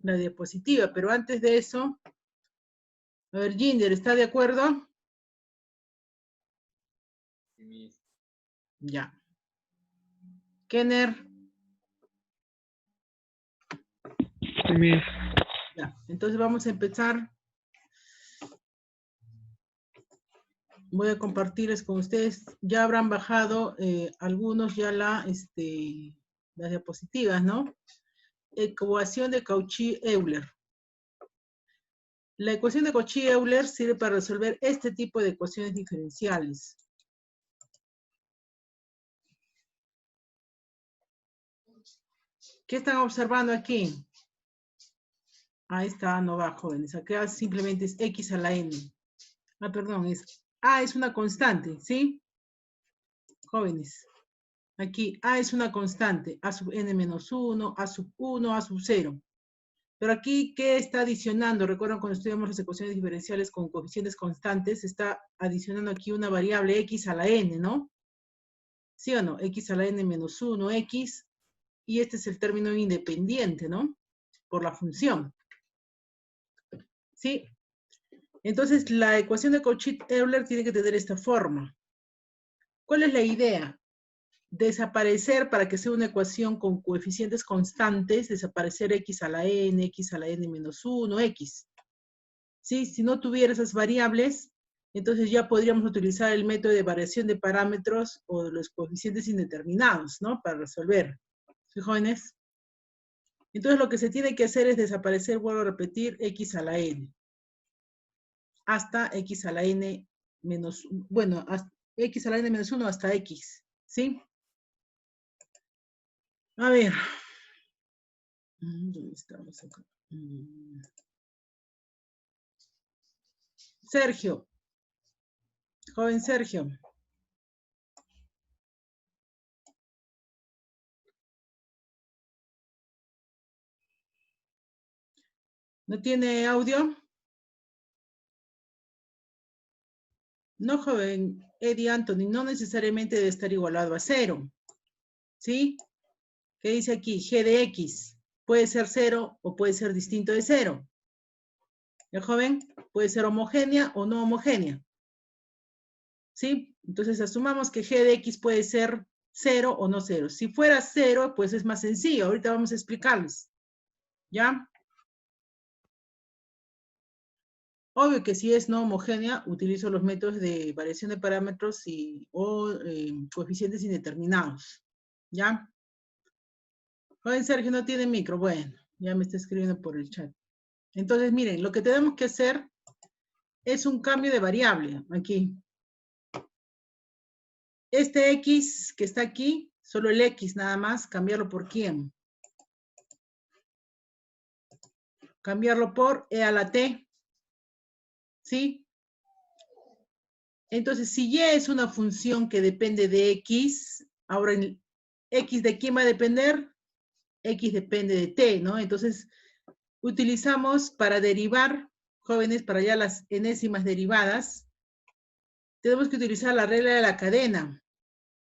la diapositiva, pero antes de eso, a ver, Ginger, ¿está de acuerdo? Sí. Ya. Kenner. Sí. Ya. Entonces vamos a empezar. Voy a compartirles con ustedes. Ya habrán bajado algunos ya las diapositivas, ¿no? Ecuación de Cauchy-Euler. La ecuación de Cauchy-Euler sirve para resolver este tipo de ecuaciones diferenciales. ¿Qué están observando aquí? Ahí está, no va, jóvenes. Acá simplemente es x a la n. Ah, perdón, es a es una constante, ¿sí? Jóvenes. Aquí a es una constante, a sub n menos 1, a sub 1, a sub 0. Pero aquí, ¿qué está adicionando? Recuerdan cuando estudiamos las ecuaciones diferenciales con coeficientes constantes, está adicionando aquí una variable x a la n, ¿no? ¿Sí o no? X a la n menos 1, x, y este es el término independiente, ¿no? Por la función. ¿Sí? Entonces, la ecuación de Cauchy-Euler tiene que tener esta forma. ¿Cuál es la idea? Desaparecer, para que sea una ecuación con coeficientes constantes, desaparecer x a la n menos 1, x. ¿Sí? Si no tuviera esas variables, entonces ya podríamos utilizar el método de variación de parámetros o de los coeficientes indeterminados, ¿no? Para resolver. ¿Sí, jóvenes? Entonces lo que se tiene que hacer es desaparecer, vuelvo a repetir, x a la n. Hasta x a la n menos, bueno, hasta x a la n menos 1 hasta x, ¿sí? A ver. ¿Dónde estamos acá? Sergio. Joven Sergio. ¿No tiene audio? No, joven Eddie Anthony, no necesariamente debe estar igualado a 0. ¿Sí? ¿Qué dice aquí? G de X. Puede ser 0 o puede ser distinto de 0. ¿Ya, joven? Puede ser homogénea o no homogénea. ¿Sí? Entonces asumamos que G de X puede ser 0 o no 0. Si fuera 0, pues es más sencillo. Ahorita vamos a explicarles. ¿Ya? Obvio que si es no homogénea, utilizo los métodos de variación de parámetros o coeficientes indeterminados. ¿Ya? Joven Sergio, no tiene micro. Bueno, ya me está escribiendo por el chat. Entonces, miren, lo que tenemos que hacer es un cambio de variable. Aquí. Este X que está aquí, solo el X nada más, cambiarlo por ¿quién? Cambiarlo por E a la T. ¿Sí? Entonces, si Y es una función que depende de X, ahora ¿X de quién va a depender? X depende de T, ¿no? Entonces, utilizamos para derivar, jóvenes, para ya las enésimas derivadas, tenemos que utilizar la regla de la cadena.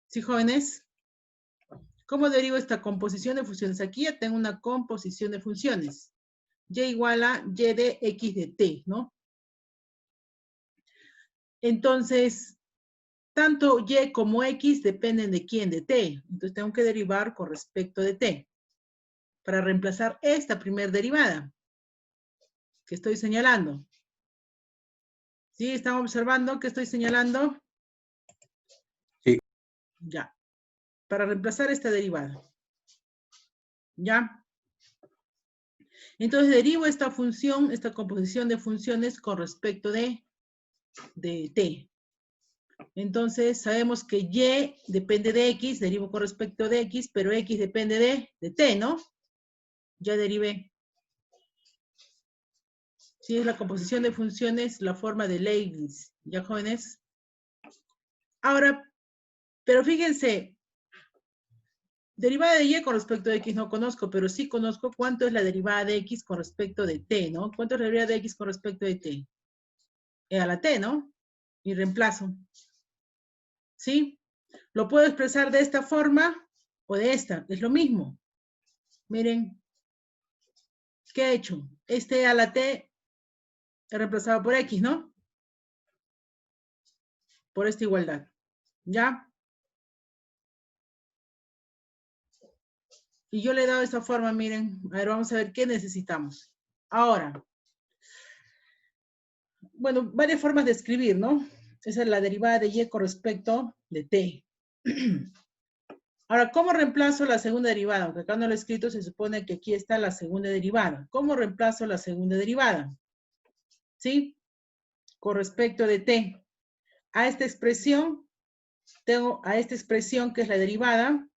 ¿Sí, jóvenes? ¿Cómo derivo esta composición de funciones? Aquí ya tengo una composición de funciones. Y igual a Y de X de T, ¿no? Entonces, tanto Y como X dependen de quién, de T. Entonces tengo que derivar con respecto de T. Para reemplazar esta primer derivada que estoy señalando. ¿Sí? ¿Están observando que estoy señalando? Sí. Ya. Para reemplazar esta derivada. ¿Ya? Entonces derivo esta función, esta composición de funciones con respecto de T. Entonces sabemos que Y depende de X, derivo con respecto de X, pero X depende de T, ¿no? Ya derivé. Sí, es la composición de funciones, la forma de Leibniz. ¿Ya, jóvenes? Ahora, pero fíjense, derivada de Y con respecto de X no conozco, pero sí conozco cuánto es la derivada de X con respecto de T, ¿no? ¿Cuánto es la derivada de X con respecto de T? E a la T, ¿no? Y reemplazo. ¿Sí? Lo puedo expresar de esta forma o de esta, es lo mismo. Miren, ¿Qué he hecho? Este a la t he reemplazado por x, ¿no? Por esta igualdad. ¿Ya? Y yo le he dado esta forma, miren. A ver, vamos a ver qué necesitamos. Ahora. Bueno, varias formas de escribir, ¿no? Esa es la derivada de y con respecto de t. Ahora, ¿cómo reemplazo la segunda derivada? Aunque acá no lo he escrito, se supone que aquí está la segunda derivada. ¿Cómo reemplazo la segunda derivada? ¿Sí? Con respecto de t. A esta expresión, tengo a esta expresión que es la derivada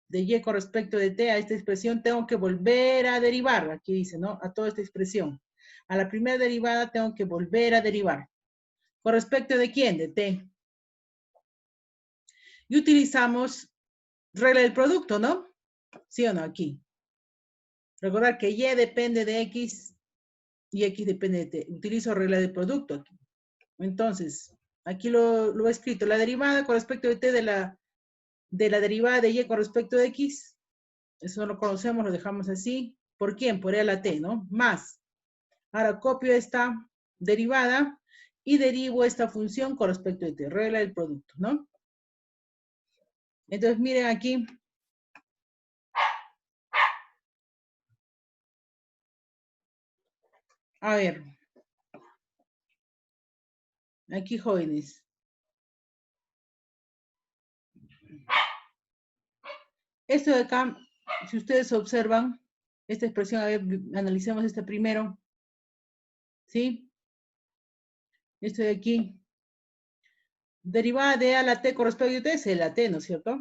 de y con respecto de t, a esta expresión tengo que volver a derivar. Aquí dice, ¿no? A toda esta expresión. A la primera derivada tengo que volver a derivar. ¿Con respecto de quién? De t. Y utilizamos regla del producto, ¿no? ¿Sí o no? Aquí. Recordar que y depende de x y x depende de t. Utilizo regla del producto aquí. Entonces, aquí lo he escrito. La derivada con respecto de t de la derivada de y con respecto de x. Eso no lo conocemos, lo dejamos así. ¿Por quién? Por e a la t, ¿no? Más. Ahora copio esta derivada y derivo esta función con respecto de t. Regla del producto, ¿no? Entonces, miren aquí. A ver. Aquí, jóvenes. Esto de acá, si ustedes observan, esta expresión, a ver, analicemos esta primero. ¿Sí? Esto de aquí. Derivada de a la t con respecto a t es la t, ¿no es cierto?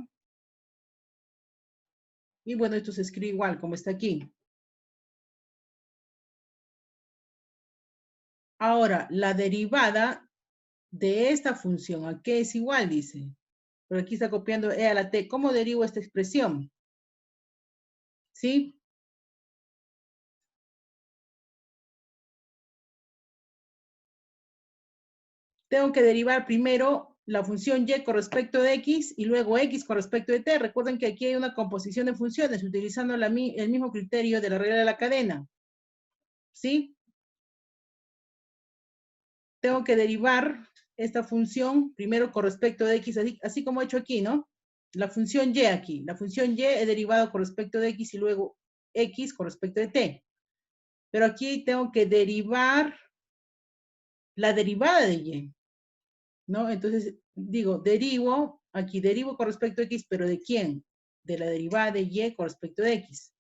Y bueno, esto se escribe igual, como está aquí. Ahora, la derivada de esta función, ¿a qué es igual? Dice. Pero aquí está copiando e a la t. ¿Cómo derivo esta expresión? ¿Sí? Tengo que derivar primero la función y con respecto de x y luego x con respecto de t. Recuerden que aquí hay una composición de funciones utilizando el mismo criterio de la regla de la cadena. ¿Sí? Tengo que derivar esta función primero con respecto de x, así como he hecho aquí, ¿no? La función y aquí. La función y he derivado con respecto de x y luego x con respecto de t. Pero aquí tengo que derivar la derivada de y, ¿no? Entonces, digo, derivo, aquí derivo con respecto a x, pero ¿de quién? De la derivada de y con respecto de x,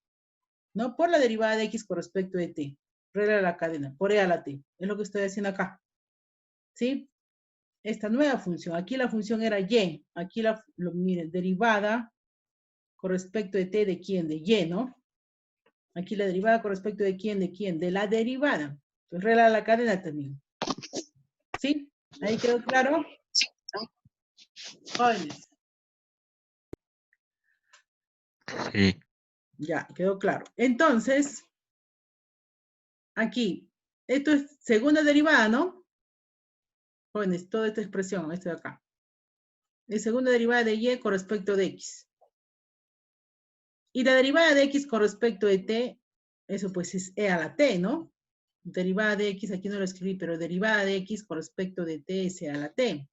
¿no? Por la derivada de x con respecto de t. Regla de la cadena, por e a la t. Es lo que estoy haciendo acá. ¿Sí? Esta nueva función. Aquí la función era y. Aquí miren, derivada con respecto de t de quién, de y, ¿no? Aquí la derivada con respecto de quién, de quién, de la derivada. Entonces, regla de la cadena también. ¿Sí? ¿Ahí quedó claro? Jóvenes. Sí. Ya, quedó claro. Entonces, aquí, esto es segunda derivada, ¿no? Jóvenes, toda esta expresión, esto de acá. Es segunda derivada de y con respecto de x. Y la derivada de x con respecto de t, eso pues es e a la t, ¿no? Derivada de x, aquí no lo escribí, pero derivada de x con respecto de t es e a la t.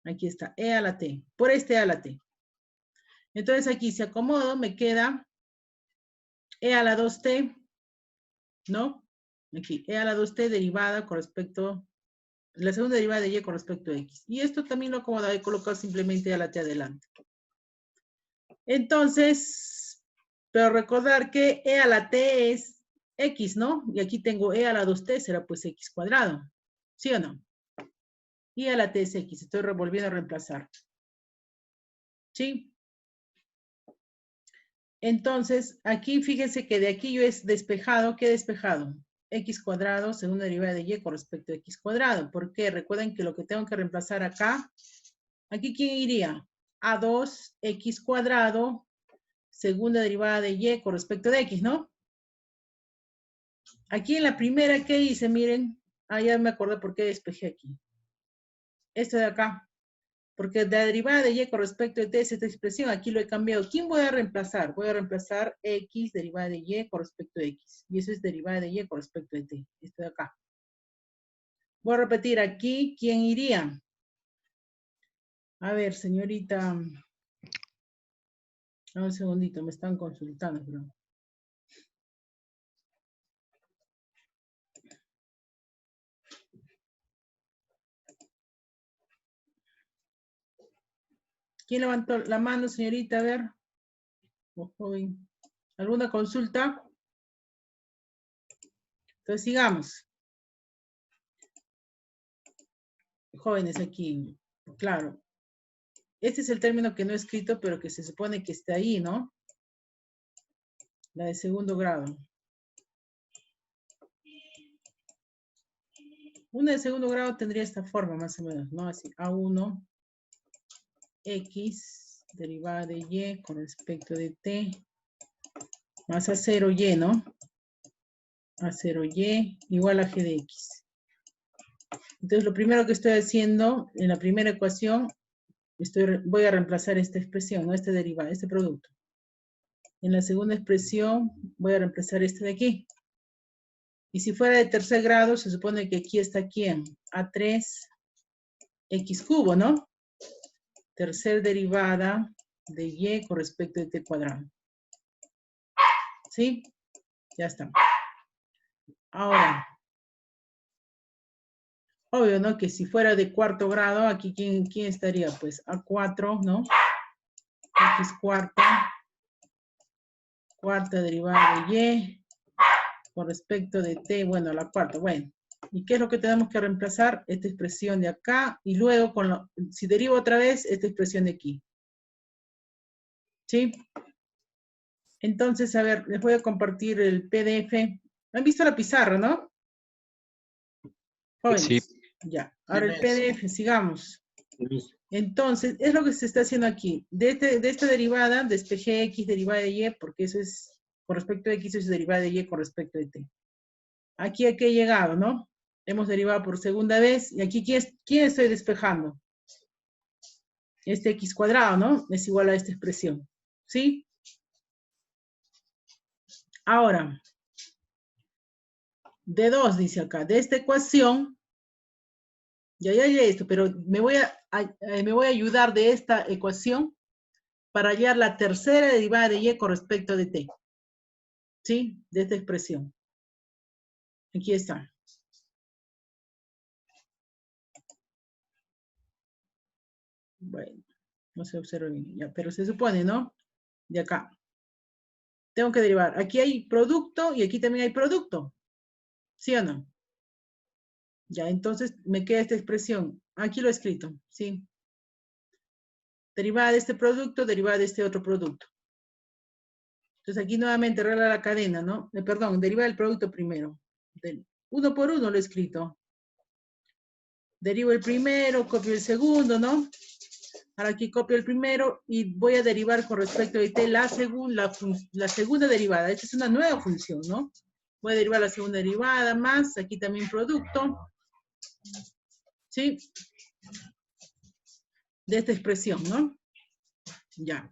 Aquí está, e a la t, por este e a la t. Entonces aquí si acomodo, me queda e a la 2t, ¿no? Aquí, e a la 2t derivada con respecto, la segunda derivada de y con respecto a x. Y esto también lo acomodo, he colocado simplemente e a la t adelante. Entonces, pero recordar que e a la t es x, ¿no? Y aquí tengo e a la 2t, será pues x cuadrado. ¿Sí o no? Y a la t es x. Estoy volviendo a reemplazar. ¿Sí? Entonces, aquí fíjense que de aquí yo he despejado. ¿Qué he despejado? X cuadrado, segunda derivada de y con respecto a x cuadrado. ¿Por qué? Recuerden que lo que tengo que reemplazar acá, aquí ¿quién iría? A 2x cuadrado, segunda derivada de y con respecto de x, ¿no? Aquí en la primera, ¿qué hice? Miren, ya me acordé por qué despejé aquí. Esto de acá. Porque la derivada de y con respecto de t es esta expresión, aquí lo he cambiado. ¿Quién voy a reemplazar? Voy a reemplazar x derivada de y con respecto de x. Y eso es derivada de y con respecto de t. Esto de acá. Voy a repetir aquí, ¿quién iría? A ver, señorita. Un segundito, me están consultando, pero... ¿Quién levantó la mano, señorita? A ver. Oh, joven. ¿Alguna consulta? Entonces sigamos. Jóvenes aquí, claro. Este es el término que no he escrito, pero que se supone que está ahí, ¿no? La de segundo grado. Una de segundo grado tendría esta forma, más o menos, ¿no? Así, A1, X, derivada de Y con respecto de T, más A0Y, ¿no? A0Y igual a G de X. Entonces, lo primero que estoy haciendo en la primera ecuación, voy a reemplazar esta expresión, ¿no? Este derivado, este producto. En la segunda expresión, voy a reemplazar este de aquí. Y si fuera de tercer grado, se supone que aquí está ¿quién? A3, X cubo, ¿no? Tercer derivada de Y con respecto de T cuadrado. ¿Sí? Ya está. Ahora, obvio, ¿no? Que si fuera de cuarto grado, aquí ¿quién estaría? Pues A4, ¿no? X cuarta derivada de Y con respecto de T, bueno, la cuarta, bueno. ¿Y qué es lo que tenemos que reemplazar? Esta expresión de acá, y luego, si derivo otra vez, esta expresión de aquí. ¿Sí? Entonces, a ver, les voy a compartir el PDF. ¿Han visto la pizarra, no? Jóvenes. Sí. Ya. Ahora el PDF, sigamos. Entonces, es lo que se está haciendo aquí. De esta derivada, despejé X derivada de Y, porque eso es, con respecto a X, eso es derivada de Y con respecto de T. Aquí he llegado, ¿no? Hemos derivado por segunda vez, y aquí, ¿quién estoy despejando? Este X cuadrado, ¿no? Es igual a esta expresión. ¿Sí? Ahora, D2 dice acá, de esta ecuación, ya esto, pero me voy a ayudar de esta ecuación para hallar la tercera derivada de Y con respecto de T. ¿Sí? De esta expresión. Aquí está. Bueno, no se observa bien, ya, pero se supone, ¿no? De acá. Tengo que derivar. Aquí hay producto y aquí también hay producto. ¿Sí o no? Ya, entonces me queda esta expresión. Aquí lo he escrito, ¿sí? Derivada de este producto, derivada de este otro producto. Entonces aquí nuevamente regla la cadena, ¿no? Perdón, deriva del producto primero. Uno por uno lo he escrito. Derivo el primero, copio el segundo, ¿no? Ahora aquí copio el primero y voy a derivar con respecto a t la segunda derivada. Esta es una nueva función, ¿no? Voy a derivar la segunda derivada más, aquí también producto. ¿Sí? De esta expresión, ¿no? Ya.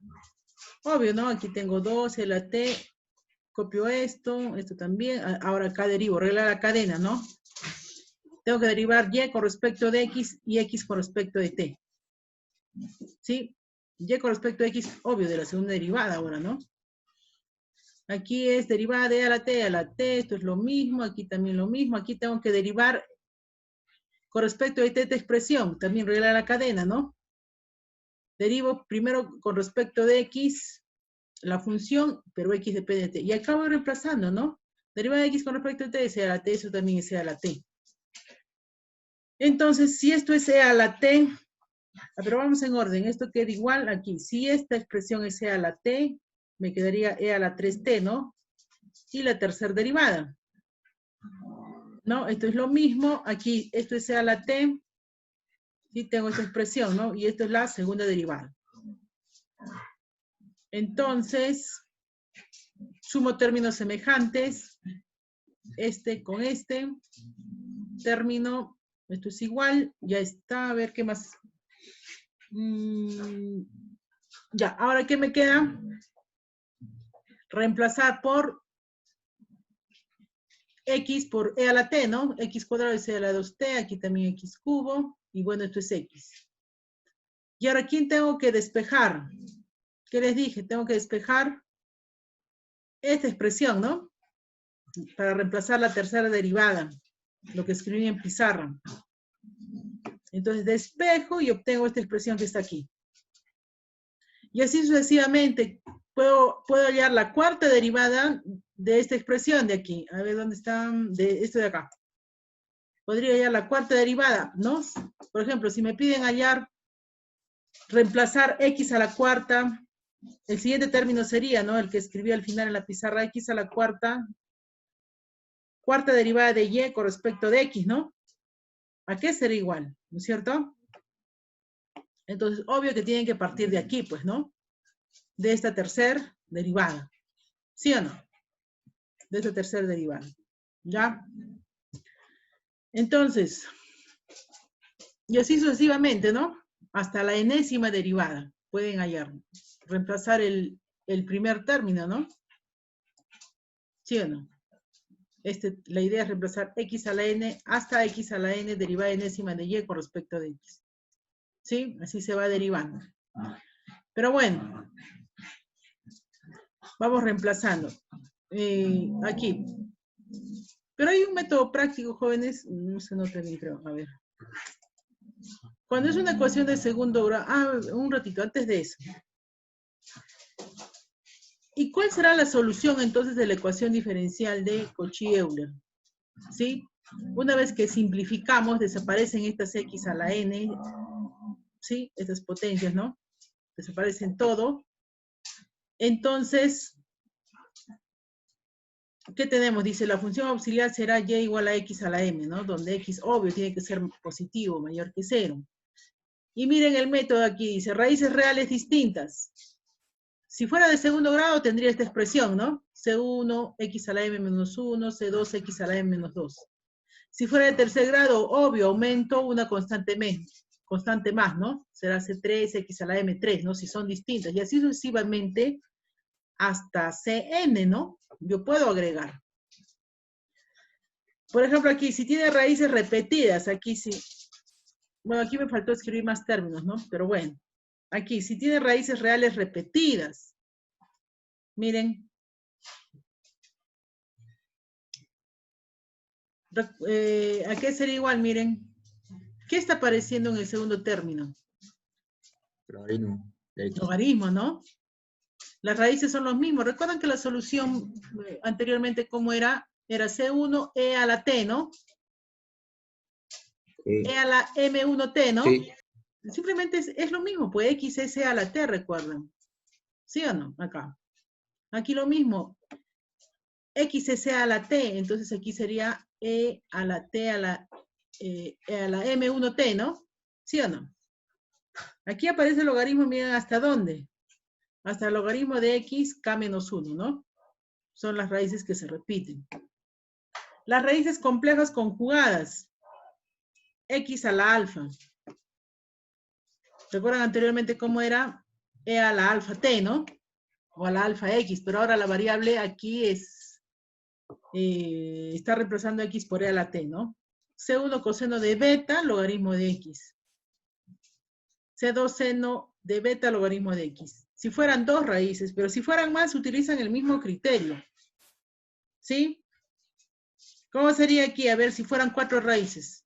Obvio, ¿no? Aquí tengo 2, la t, copio esto también. Ahora acá derivo, regla la cadena, ¿no? Tengo que derivar y con respecto de x y x con respecto de t. ¿Sí? Y con respecto a x, obvio, de la segunda derivada ahora, ¿no? Aquí es derivada de a la t, esto es lo mismo, aquí también lo mismo, aquí tengo que derivar con respecto a esta expresión, también regla la cadena, ¿no? Derivo primero con respecto de x, la función, pero x depende de t. Y acá voy reemplazando, ¿no? Derivada de x con respecto a t es e a la t, eso también es e a la t. Entonces, si esto es e a la t, pero vamos en orden, esto queda igual aquí. Si esta expresión es e a la t, me quedaría e a la 3t, ¿no? Y la tercera derivada. ¿No? Esto es lo mismo, aquí esto es e a la t, y tengo esta expresión, ¿no? Y esto es la segunda derivada. Entonces, sumo términos semejantes, este con este, término, esto es igual, ya está, a ver qué más. Ya, ahora ¿qué me queda? Reemplazar por x por e a la t, ¿no? X cuadrado es e a la 2t, aquí también x cubo, y bueno, esto es x. Y ahora, ¿quién tengo que despejar? ¿Qué les dije? Tengo que despejar esta expresión, ¿no? Para reemplazar la tercera derivada, lo que escribí en pizarra. Entonces despejo y obtengo esta expresión que está aquí. Y así sucesivamente, puedo hallar la cuarta derivada de esta expresión de aquí. A ver, ¿dónde están? De esto de acá. Podría hallar la cuarta derivada, ¿no? Por ejemplo, si me piden hallar, reemplazar x a la cuarta, el siguiente término sería, ¿no? El que escribí al final en la pizarra, x a la cuarta derivada de y con respecto de x, ¿no? ¿A qué será igual? ¿No es cierto? Entonces, obvio que tienen que partir de aquí, pues, ¿no? De esta tercera derivada. ¿Sí o no? De esta tercera derivada. ¿Ya? Entonces, y así sucesivamente, ¿no? Hasta la enésima derivada. Pueden hallar. Reemplazar el primer término, ¿no? ¿Sí o no? La idea es reemplazar x a la n hasta x a la n derivada enésima de y con respecto de x. ¿Sí? Así se va derivando. Pero bueno, vamos reemplazando. Aquí. Pero hay un método práctico, jóvenes, no se nota bien, creo. A ver. Cuando es una ecuación de segundo grado, un ratito, antes de eso. ¿Y cuál será la solución entonces de la ecuación diferencial de Cauchy-Euler? ¿Sí? Una vez que simplificamos, desaparecen estas x a la n, ¿sí? Estas potencias, ¿no? Desaparecen todo. Entonces, ¿qué tenemos? Dice, la función auxiliar será y igual a x a la m, ¿no? Donde x, obvio, tiene que ser positivo, mayor que 0. Y miren el método aquí, dice, raíces reales distintas. Si fuera de segundo grado, tendría esta expresión, ¿no? C1, x a la m menos 1, C2, x a la m menos 2. Si fuera de tercer grado, obvio, aumento una constante más, ¿no? Será C3, x a la m3, ¿no? Si son distintas. Y así sucesivamente hasta Cn, ¿no? Yo puedo agregar. Por ejemplo, aquí, si tiene raíces repetidas, aquí sí. Bueno, aquí me faltó escribir más términos, ¿no? Pero bueno. Aquí, si tiene raíces reales repetidas. Miren. ¿A qué sería igual? Miren. ¿Qué está apareciendo en el segundo término? Logaritmo de X. Logaritmo, ¿no? Las raíces son los mismos. ¿Recuerdan que la solución anteriormente cómo era? Era C1 e a la t, ¿no? Sí. E a la M1t, ¿no? Sí. Simplemente es lo mismo, pues X es E a la T, recuerdan. ¿Sí o no? Acá. Aquí lo mismo. X es E a la T, entonces aquí sería E a la T a la M1T, ¿no? ¿Sí o no? Aquí aparece el logaritmo, miren hasta dónde. Hasta el logaritmo de X K menos 1, ¿no? Son las raíces que se repiten. Las raíces complejas conjugadas. X a la alfa. ¿Recuerdan anteriormente cómo era? E a la alfa t, ¿no? O a la alfa x, pero ahora la variable aquí es, está reemplazando x por e a la t, ¿no? C1 coseno de beta, logaritmo de x. C2 seno de beta, logaritmo de x. Si fueran dos raíces, pero si fueran más, utilizan el mismo criterio. ¿Sí? ¿Cómo sería aquí? A ver, si fueran 4 raíces.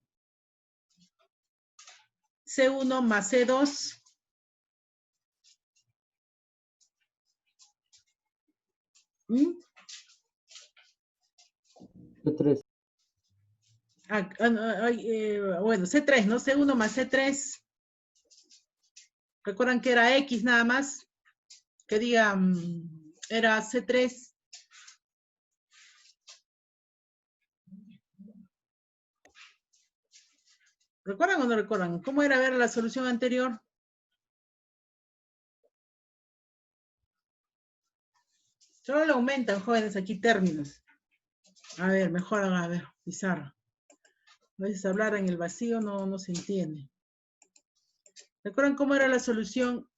C1 más C2. C3. Bueno, C3, ¿no? C1 más C3. ¿Recuerdan que era X nada más? Que diga, era C3. ¿Recuerdan o no recuerdan? ¿Cómo era ver la solución anterior? Solo le aumentan, jóvenes, aquí términos. A ver, mejoran, a ver, pizarra. A veces hablar en el vacío no se entiende. ¿Recuerdan cómo era la solución?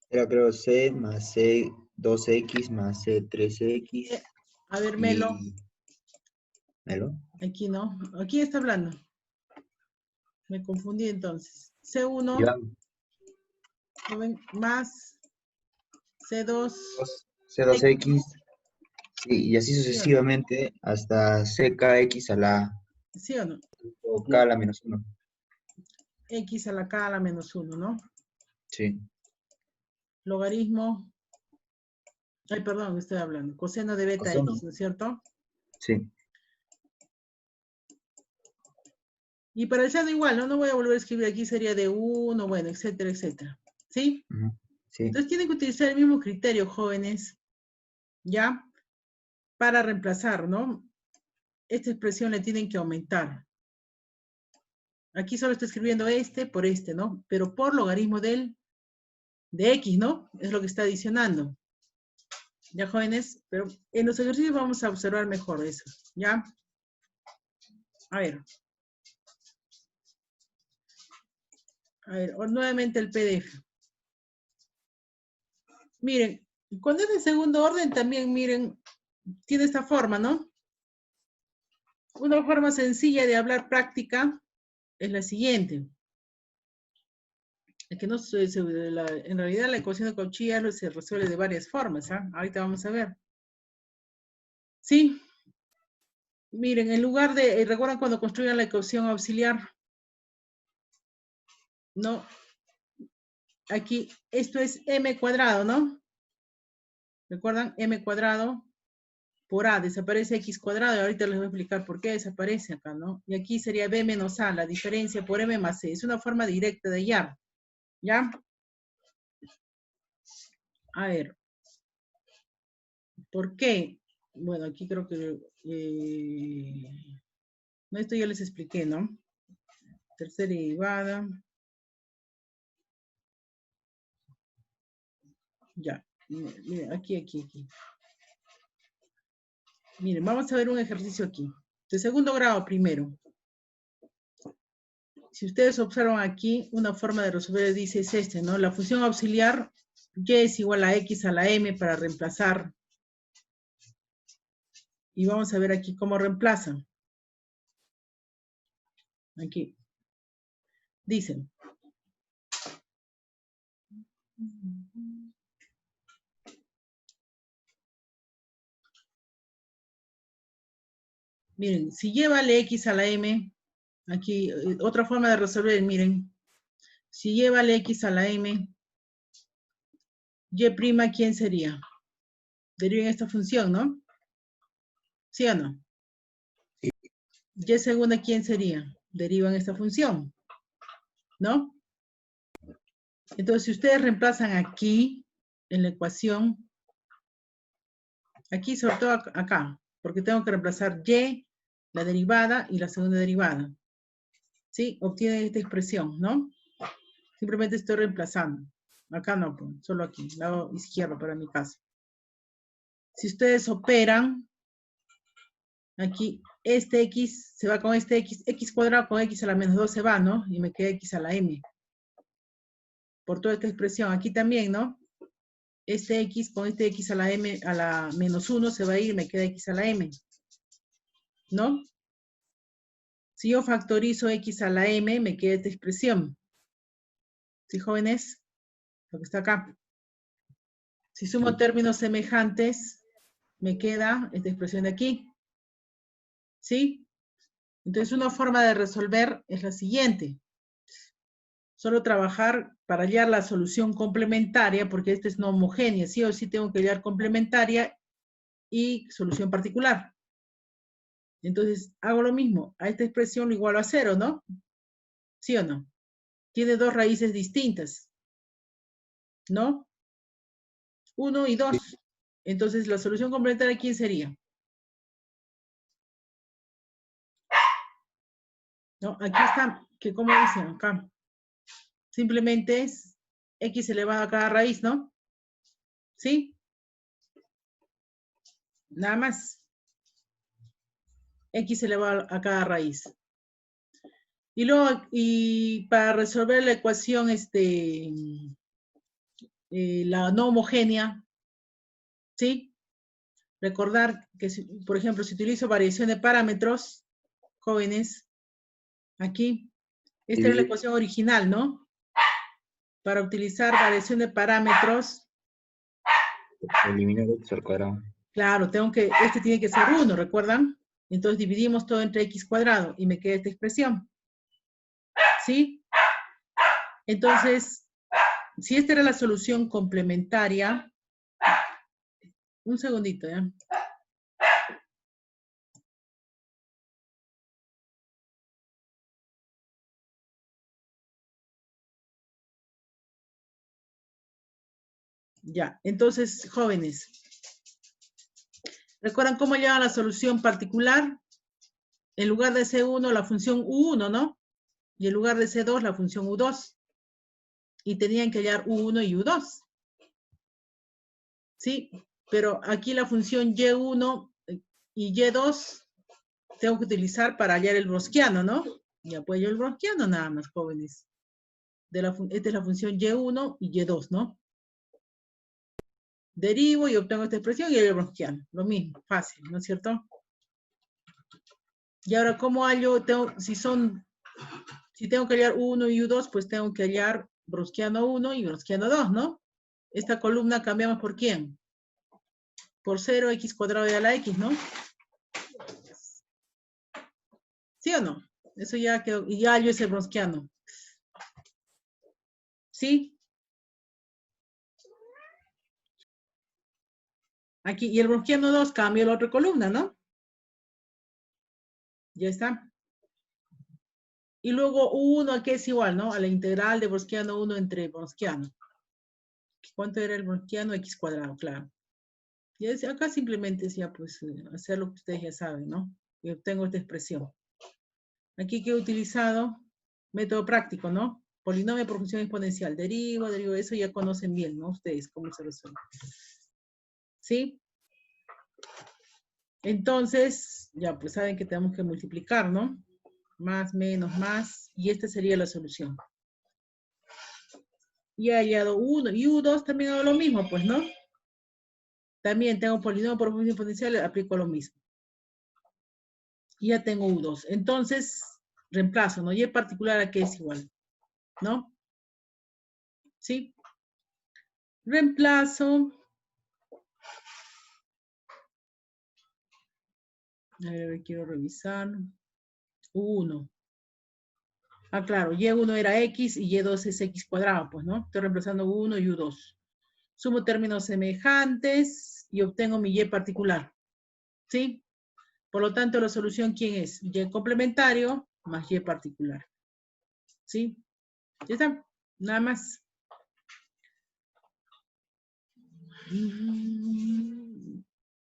Era creo C más C 2X más C 3X A ver, Melo, y... ¿Melo? aquí no. Aquí está hablando. Me confundí entonces. C1 Iván, más C2, C2X, sí, y así ¿sí o no? sucesivamente hasta CKX a la ¿Sí o no? o K a la menos 1. X a la K a la menos 1, ¿no? Sí. Logaritmo, ay, perdón, estoy hablando. Coseno de beta Coseno. X, ¿no es cierto? Sí. Y para el seno igual, ¿no? No voy a volver a escribir aquí, sería de 1, bueno, etcétera, etcétera. ¿Sí? Ujú. Sí. Entonces tienen que utilizar el mismo criterio, jóvenes, ¿ya? Para reemplazar, ¿no? Esta expresión le tienen que aumentar. Aquí solo estoy escribiendo este por este, ¿no? Pero por logaritmo de X, ¿no? Es lo que está adicionando. ¿Ya, jóvenes? Pero en los ejercicios vamos a observar mejor eso, ¿ya? A ver, nuevamente el PDF. Miren, cuando es de segundo orden también, miren, tiene esta forma, ¿no? Una forma sencilla de hablar práctica es la siguiente. Es que no en realidad la ecuación de Cauchy se resuelve de varias formas, ¿ah? Ahorita vamos a ver. Sí, miren, en lugar de, ¿recuerdan cuando construyan la ecuación auxiliar? No, aquí, esto es m cuadrado, ¿no? ¿Recuerdan? M cuadrado por A, desaparece X cuadrado, y ahorita les voy a explicar por qué desaparece acá, ¿no? Y aquí sería B menos A, la diferencia por M más C. Es una forma directa de hallar, ¿ya? A ver, ¿por qué? Bueno, aquí creo que, no, esto ya les expliqué, ¿no? Tercera derivada. Ya, miren, aquí. Miren, vamos a ver un ejercicio aquí. De segundo grado primero. Si ustedes observan aquí, una forma de resolver dice es este, ¿no? La función auxiliar y es igual a x a la m para reemplazar. Y vamos a ver aquí cómo reemplazan. Aquí. Dicen. Miren, si lleva el x a la m, aquí, otra forma de resolver, miren. Si lleva el x a la m, y', ¿quién sería? Deriven esta función, ¿no? ¿Sí o no? Y segunda, ¿quién sería? Derivan esta función, ¿no? Entonces, si ustedes reemplazan aquí, en la ecuación, aquí sobre todo acá, porque tengo que reemplazar y, la derivada y la segunda derivada. ¿Sí? Obtienen esta expresión, ¿no? Simplemente estoy reemplazando. Acá no, solo aquí, lado izquierdo para mi caso. Si ustedes operan, aquí este x se va con este x cuadrado con x a la menos 2 se va, ¿no? Y me queda x a la m. Por toda esta expresión. Aquí también, ¿no? Este x con este x a la m a la menos 1 se va a ir, me queda x a la m. ¿No? Si yo factorizo x a la m, me queda esta expresión. ¿Sí, jóvenes? Lo que está acá. Si sumo términos semejantes, me queda esta expresión de aquí. ¿Sí? Entonces, una forma de resolver es la siguiente. Solo trabajar para hallar la solución complementaria, porque esta es no homogénea. Sí o sí tengo que hallar complementaria y solución particular. Entonces, hago lo mismo. A esta expresión lo igualo a 0, ¿no? ¿Sí o no? Tiene dos raíces distintas, ¿no? 1 y 2. Entonces, la solución complementaria, ¿quién sería? ¿No? Aquí está, que como dicen acá, simplemente es x elevado a cada raíz, ¿no? ¿Sí? Nada más. X elevado a cada raíz. Y luego, y para resolver la ecuación, la no homogénea, ¿sí? Recordar que, por ejemplo, si utilizo variación de parámetros, jóvenes, aquí, esta era la Dividir, ecuación original, ¿no? Para utilizar variación de parámetros, eliminar x al cuadrado. claro, este tiene que ser 1, ¿recuerdan? Entonces dividimos todo entre x cuadrado y me queda esta expresión. ¿Sí? Entonces, si esta era la solución complementaria, un segundito, ¿ya? Ya, entonces, jóvenes, ¿recuerdan cómo lleva la solución particular? En lugar de C1, la función U1, ¿no? Y en lugar de C2, la función U2. Y tenían que hallar U1 y U2. ¿Sí? Pero aquí la función Y1 y Y2 tengo que utilizar para hallar el browskiano, ¿no? Y apoyo el browskiano nada más, jóvenes. Esta es la función Y1 y Y2, ¿no? Derivo y obtengo esta expresión y hallo el browskiano. Lo mismo, fácil, ¿no es cierto? Y ahora, ¿cómo hallo? Si tengo que hallar U1 y U2, pues tengo que hallar browskiano 1 y browskiano 2, ¿no? Esta columna cambiamos por ¿quién? Por 0x cuadrado de a la x, ¿no? ¿Sí o no? Eso ya quedó, y ya hallo ese browskiano. ¿Sí? Aquí, y el browskiano 2 cambio la otra columna, ¿no? Ya está. Y luego U1, ¿a qué es igual, no? A la integral de browskiano 1 entre browskiano. ¿Cuánto era el browskiano? X cuadrado, claro. Y acá simplemente es ya, pues, hacer lo que ustedes ya saben, ¿no? Y obtengo esta expresión. Aquí que he utilizado método práctico, ¿no? Polinomio por función exponencial. Derivo, eso ya conocen bien, ¿no? Ustedes, cómo se resuelve. ¿Sí? Entonces, ya pues saben que tenemos que multiplicar, ¿no? Más, menos, más. Y esta sería la solución. Y he hallado 1 y U2 también hago lo mismo, pues, ¿no? También tengo polinomio por función exponencial, aplico lo mismo. Y ya tengo U2. Entonces, reemplazo, ¿no? Y en particular a qué es igual, ¿no? ¿Sí? Reemplazo. A ver, quiero revisar. 1. Ah, claro, Y1 era X y Y2 es X cuadrado, pues, ¿no? Estoy reemplazando U1 y U2. Sumo términos semejantes y obtengo mi Y particular. ¿Sí? Por lo tanto, la solución, ¿quién es? Y complementario más Y particular. ¿Sí? Ya está. Nada más.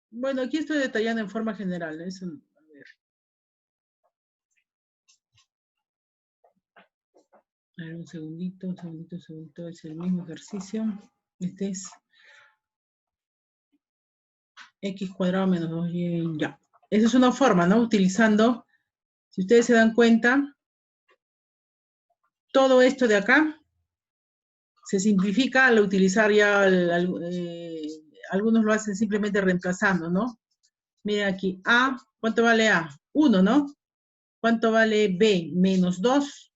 Bueno, aquí estoy detallando en forma general. Eso, a ver, un segundito. Es el mismo ejercicio. Este es X cuadrado menos 2Y. Ya. Esa es una forma, ¿no? Utilizando, si ustedes se dan cuenta, todo esto de acá se simplifica al utilizar ya, algunos lo hacen simplemente reemplazando, ¿no? Miren aquí, A, ¿cuánto vale A? 1, ¿no? ¿Cuánto vale B? Menos 2.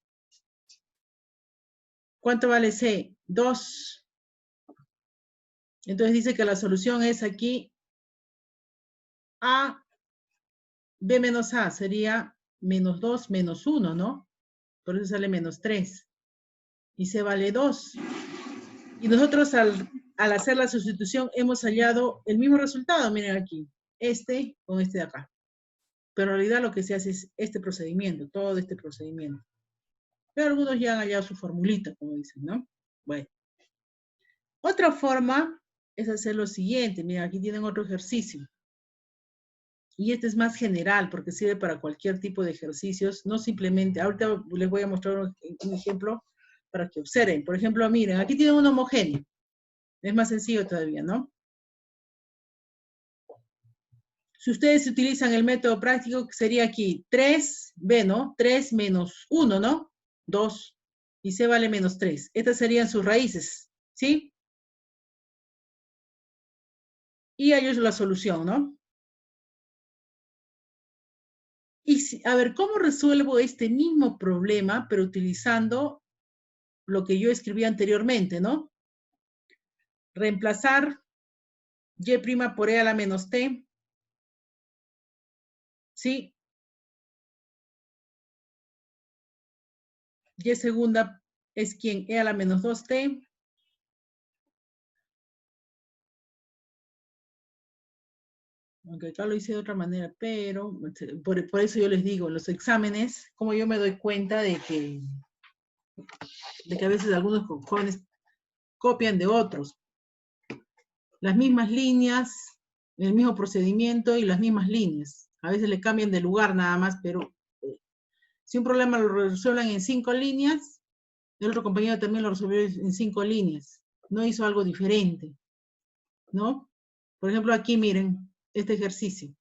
¿Cuánto vale C? 2. Entonces dice que la solución es aquí A, B menos A, sería menos 2 menos 1, ¿no? Por eso sale menos 3. Y C vale 2. Y nosotros al hacer la sustitución hemos hallado el mismo resultado, miren aquí, este con este de acá. Pero en realidad lo que se hace es este procedimiento, todo este procedimiento. Pero algunos ya han hallado su formulita, como dicen, ¿no? Bueno. Otra forma es hacer lo siguiente. Miren, aquí tienen otro ejercicio. Y este es más general porque sirve para cualquier tipo de ejercicios, no simplemente, ahorita les voy a mostrar un ejemplo para que observen. Por ejemplo, miren, aquí tienen un homogéneo. Es más sencillo todavía, ¿no? Si ustedes utilizan el método práctico, que sería aquí 3b, ¿no? 3 menos 1, ¿no? 2. Y c vale menos 3. Estas serían sus raíces, ¿sí? Y ello es la solución, ¿no? Y a ver, ¿cómo resuelvo este mismo problema, pero utilizando lo que yo escribí anteriormente, ¿no? Reemplazar y' por e a la menos t, ¿sí? Y segunda es quien e a la menos 2t. Aunque acá lo hice de otra manera, pero por eso yo les digo, en los exámenes, como yo me doy cuenta de que a veces algunos jóvenes copian de otros. Las mismas líneas, el mismo procedimiento y las mismas líneas. A veces le cambian de lugar nada más, pero si un problema lo resuelven en 5 líneas, el otro compañero también lo resolvió en 5 líneas. No hizo algo diferente, ¿no? Por ejemplo, aquí miren este ejercicio.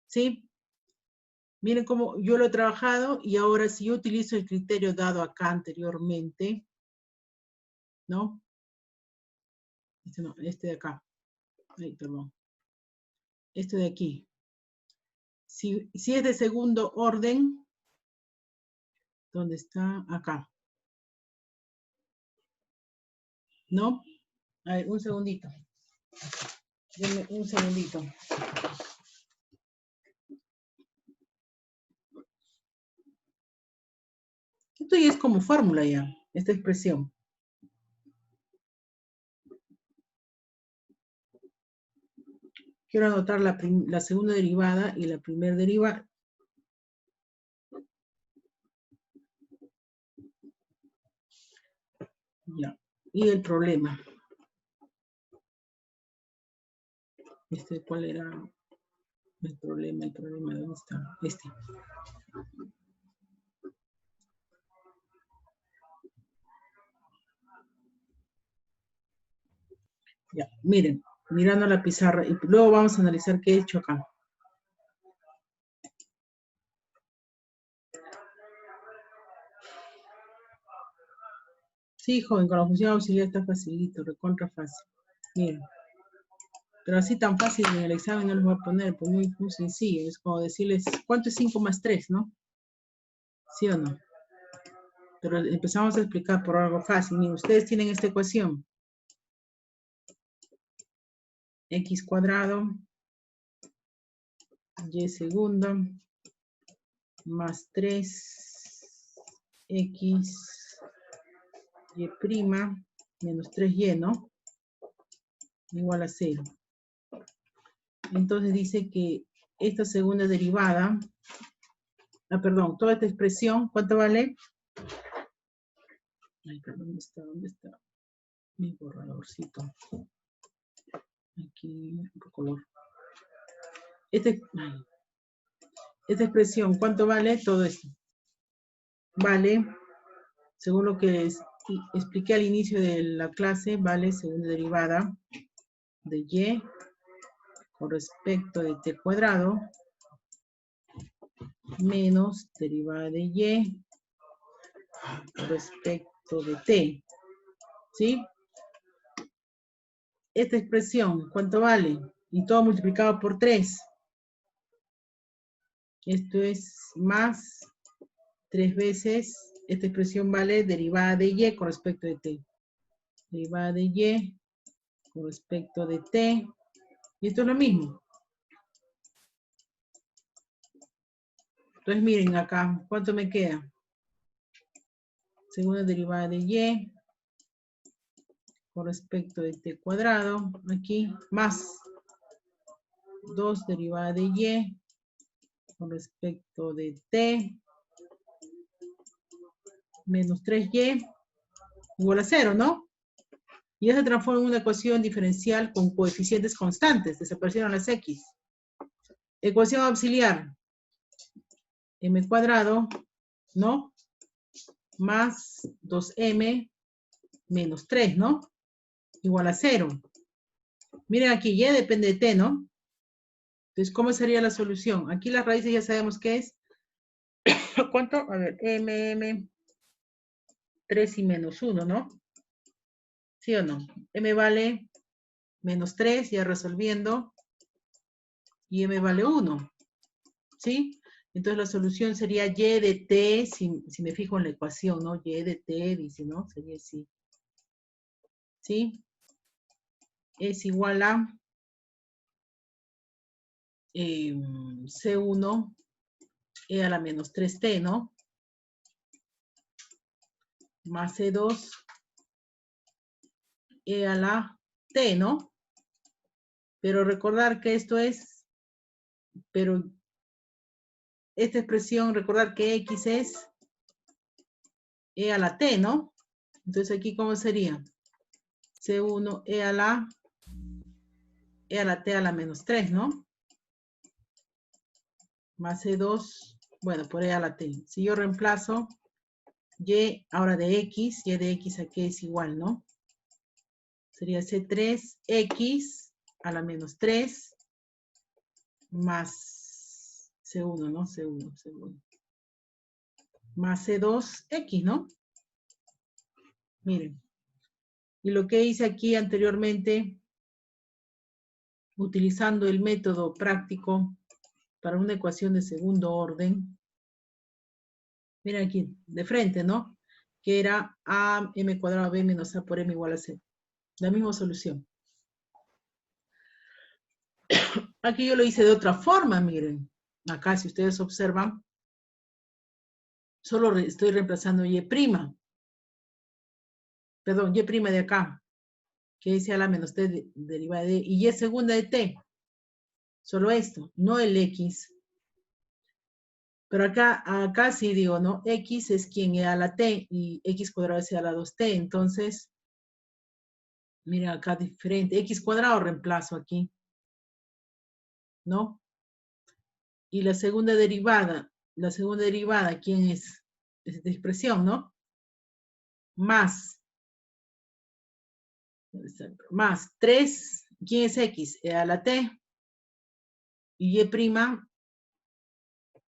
¿Sí? Miren cómo yo lo he trabajado y ahora si yo utilizo el criterio dado acá anteriormente, ¿no? Este no, este de acá. Ay, perdón. Este de aquí. Si es de segundo orden, ¿dónde está? Acá. ¿No? A ver, un segundito. Denme un segundito. Esto ya es como fórmula ya, esta expresión. Quiero anotar la segunda derivada y la primera derivada. Ya. Y el problema. ¿Cuál era el problema? El problema, ¿dónde está? Ya, miren, mirando la pizarra, y luego vamos a analizar qué he hecho acá. Sí, joven, con la función auxiliar está facilito, recontra fácil. Miren. Pero así tan fácil en el examen no les voy a poner, pues muy sencillo. Es como decirles, ¿cuánto es 5 más 3, no? ¿Sí o no? Pero empezamos a explicar por algo fácil. Miren, ustedes tienen esta ecuación. X cuadrado, Y segundo, más 3, X, Y prima, menos 3Y, ¿no? Igual a 0. Entonces dice que esta segunda derivada, perdón, toda esta expresión, ¿cuánto vale? Ay, perdón, ¿dónde está? Mi borradorcito. Aquí, por color. Esta expresión, ¿cuánto vale todo esto? Vale, según lo que expliqué al inicio de la clase, vale segunda derivada de y con respecto de t cuadrado menos derivada de y con respecto de t. ¿Sí? Esta expresión, ¿cuánto vale? Y todo multiplicado por 3. Esto es más 3 veces, esta expresión vale derivada de y con respecto de t. Derivada de y con respecto de t. Y esto es lo mismo. Entonces miren acá, ¿cuánto me queda? Segunda derivada de y con respecto de t cuadrado, aquí, más 2 derivada de y con respecto de t, menos 3y, igual a 0, ¿no? Y ya se transforma en una ecuación diferencial con coeficientes constantes, desaparecieron las x. Ecuación auxiliar, m cuadrado, ¿no? Más 2m menos 3, ¿no? Igual a 0. Miren aquí, y depende de t, ¿no? Entonces, ¿cómo sería la solución? Aquí las raíces ya sabemos qué es. ¿Cuánto? A ver, m, 3 y menos 1, ¿no? ¿Sí o no? M vale menos 3, ya resolviendo. Y m vale 1. ¿Sí? Entonces la solución sería y de t, si me fijo en la ecuación, ¿no? Y de t, dice, ¿no? Sería así. ¿Sí? Es igual a C1 e a la menos 3t, ¿no? Más C2 e a la t, ¿no? Pero recordar que esto es, pero esta expresión, recordar que x es e a la t, ¿no? Entonces aquí, ¿cómo sería? C1 e a la t a la menos 3, ¿no? Más C2, bueno, por e a la t. Si yo reemplazo y ahora de x, y de x aquí es igual, ¿no? Sería C3x a la menos 3 más C1, ¿no? C1. Más C2x, ¿no? Miren. Y lo que hice aquí anteriormente, utilizando el método práctico para una ecuación de segundo orden, miren aquí, de frente, ¿no? Que era a m cuadrado b menos a por m igual a c. La misma solución. Aquí yo lo hice de otra forma, miren. Acá, si ustedes observan, solo estoy reemplazando y'. Perdón, y' de acá, que es a la menos t derivada de, y y segunda de t. Solo esto, no el x. Pero acá sí digo, ¿no? X es quien e a la t y x cuadrado es e a la 2t. Entonces, miren acá diferente. X cuadrado reemplazo aquí, ¿no? Y la segunda derivada, ¿quién es? Es esta expresión, ¿no? Más 3, ¿quién es x? E a la t. Y y'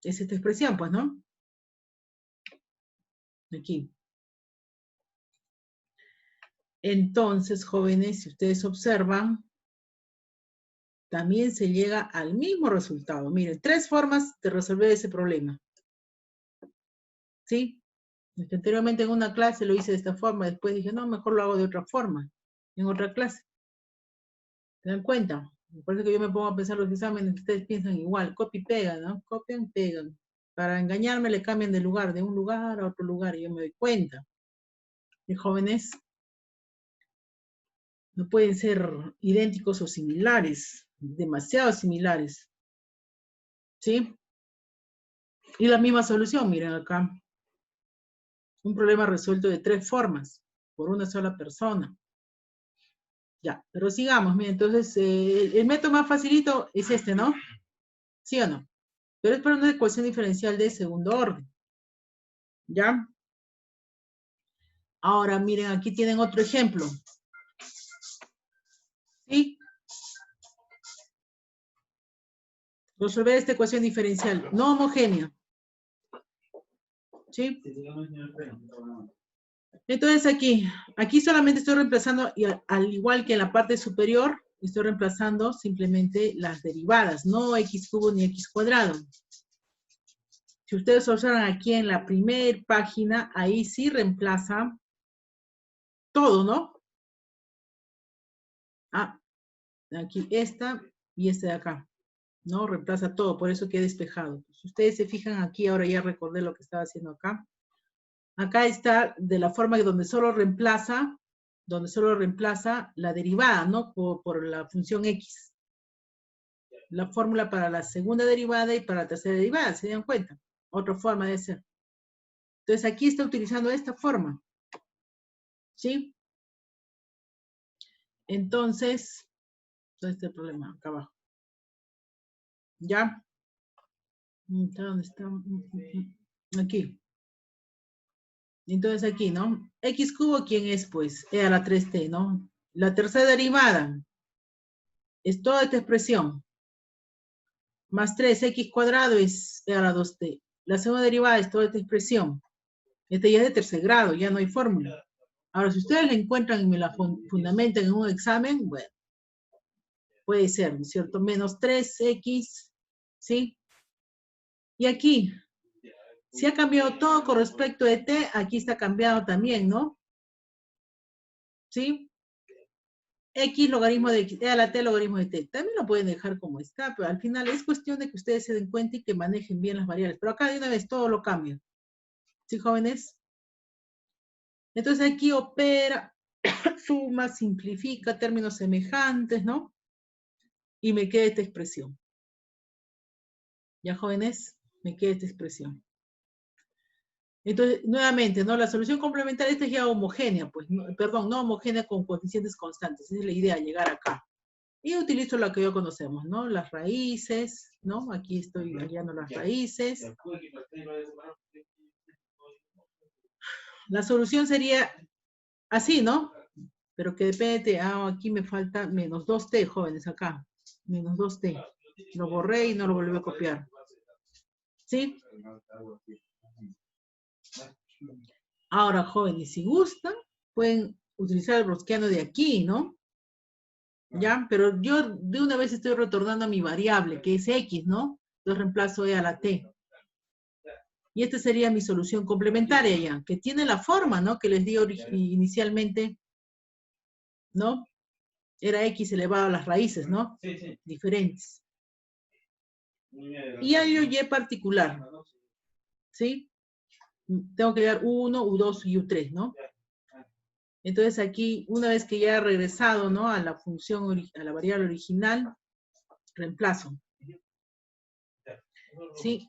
es esta expresión, pues, ¿no? Aquí. Entonces, jóvenes, si ustedes observan, también se llega al mismo resultado. Miren, 3 formas de resolver ese problema. ¿Sí? Anteriormente en una clase lo hice de esta forma, después dije, no, mejor lo hago de otra forma, en otra clase. ¿Se dan cuenta? Me parece que yo me pongo a pensar los exámenes, ustedes piensan igual, copia y pega, ¿no? Copian, pegan. Para engañarme le cambian de lugar, de un lugar a otro lugar, y yo me doy cuenta. Y jóvenes no pueden ser idénticos o similares, demasiado similares. ¿Sí? Y la misma solución, miren acá. Un problema resuelto de 3 formas, por una sola persona. Ya, pero sigamos, miren, entonces, el método más facilito es este, ¿no? ¿Sí o no? Pero es para una ecuación diferencial de segundo orden. ¿Ya? Ahora, miren, aquí tienen otro ejemplo. ¿Sí? Resolver esta ecuación diferencial no homogénea. ¿Sí? Entonces aquí solamente estoy reemplazando, y al igual que en la parte superior, estoy reemplazando simplemente las derivadas, no x cubo ni x cuadrado. Si ustedes observan aquí en la primera página, ahí sí reemplaza todo, ¿no? Ah, aquí esta y esta de acá, ¿no? Reemplaza todo, por eso queda despejado. Si ustedes se fijan aquí, ahora ya recordé lo que estaba haciendo acá. Acá está de la forma que donde solo reemplaza la derivada, ¿no? Por la función x. La fórmula para la segunda derivada y para la tercera derivada, ¿se dan cuenta? Otra forma de hacer. Entonces aquí está utilizando esta forma. ¿Sí? Entonces, ¿dónde está el problema? Acá abajo. ¿Ya? ¿Dónde está? Aquí. Entonces aquí, ¿no? X cubo, ¿quién es? Pues e a la 3t, ¿no? La tercera derivada es toda esta expresión. más 3x cuadrado es a la 2t. La segunda derivada es toda esta expresión. Esta ya es de tercer grado, ya no hay fórmula. Ahora, si ustedes la encuentran y me la fundamentan en un examen, bueno, puede ser, ¿no es cierto? Menos 3x, ¿sí? Y aquí, si ha cambiado todo con respecto a t, aquí está cambiado también, ¿no? ¿Sí? X logaritmo de x, a la t logaritmo de t. También lo pueden dejar como está, pero al final es cuestión de que ustedes se den cuenta y que manejen bien las variables. Pero acá de una vez todo lo cambian. ¿Sí, jóvenes? Entonces aquí opera, suma, simplifica, términos semejantes, ¿no? Y me queda esta expresión. ¿Ya, jóvenes? Me queda esta expresión. Entonces, nuevamente, ¿no? La solución complementaria esta es ya homogénea, pues, no, perdón, no homogénea con coeficientes constantes. Esa es la idea, llegar acá. Y utilizo lo que ya conocemos, ¿no? Las raíces, ¿no? Aquí estoy hallando las raíces. La solución sería así, ¿no? Pero que depende, aquí me falta menos 2t, jóvenes, acá. Menos 2t. Lo borré y no lo volví a copiar. ¿Sí? Ahora, jóvenes, si gustan, pueden utilizar el browskiano de aquí, ¿no? ¿Ya? Pero yo de una vez estoy retornando a mi variable, que es x, ¿no? Entonces reemplazo e a la t. Y esta sería mi solución complementaria ya, que tiene la forma, ¿no? Que les di inicialmente, ¿no? Era x elevado a las raíces, ¿no? Sí, sí. Diferentes. Y hay y particular, ¿sí? Tengo que dar U1, U2 y U3, ¿no? Entonces aquí, una vez que ya he regresado, ¿no? A la función, a la variable original, reemplazo. ¿Sí?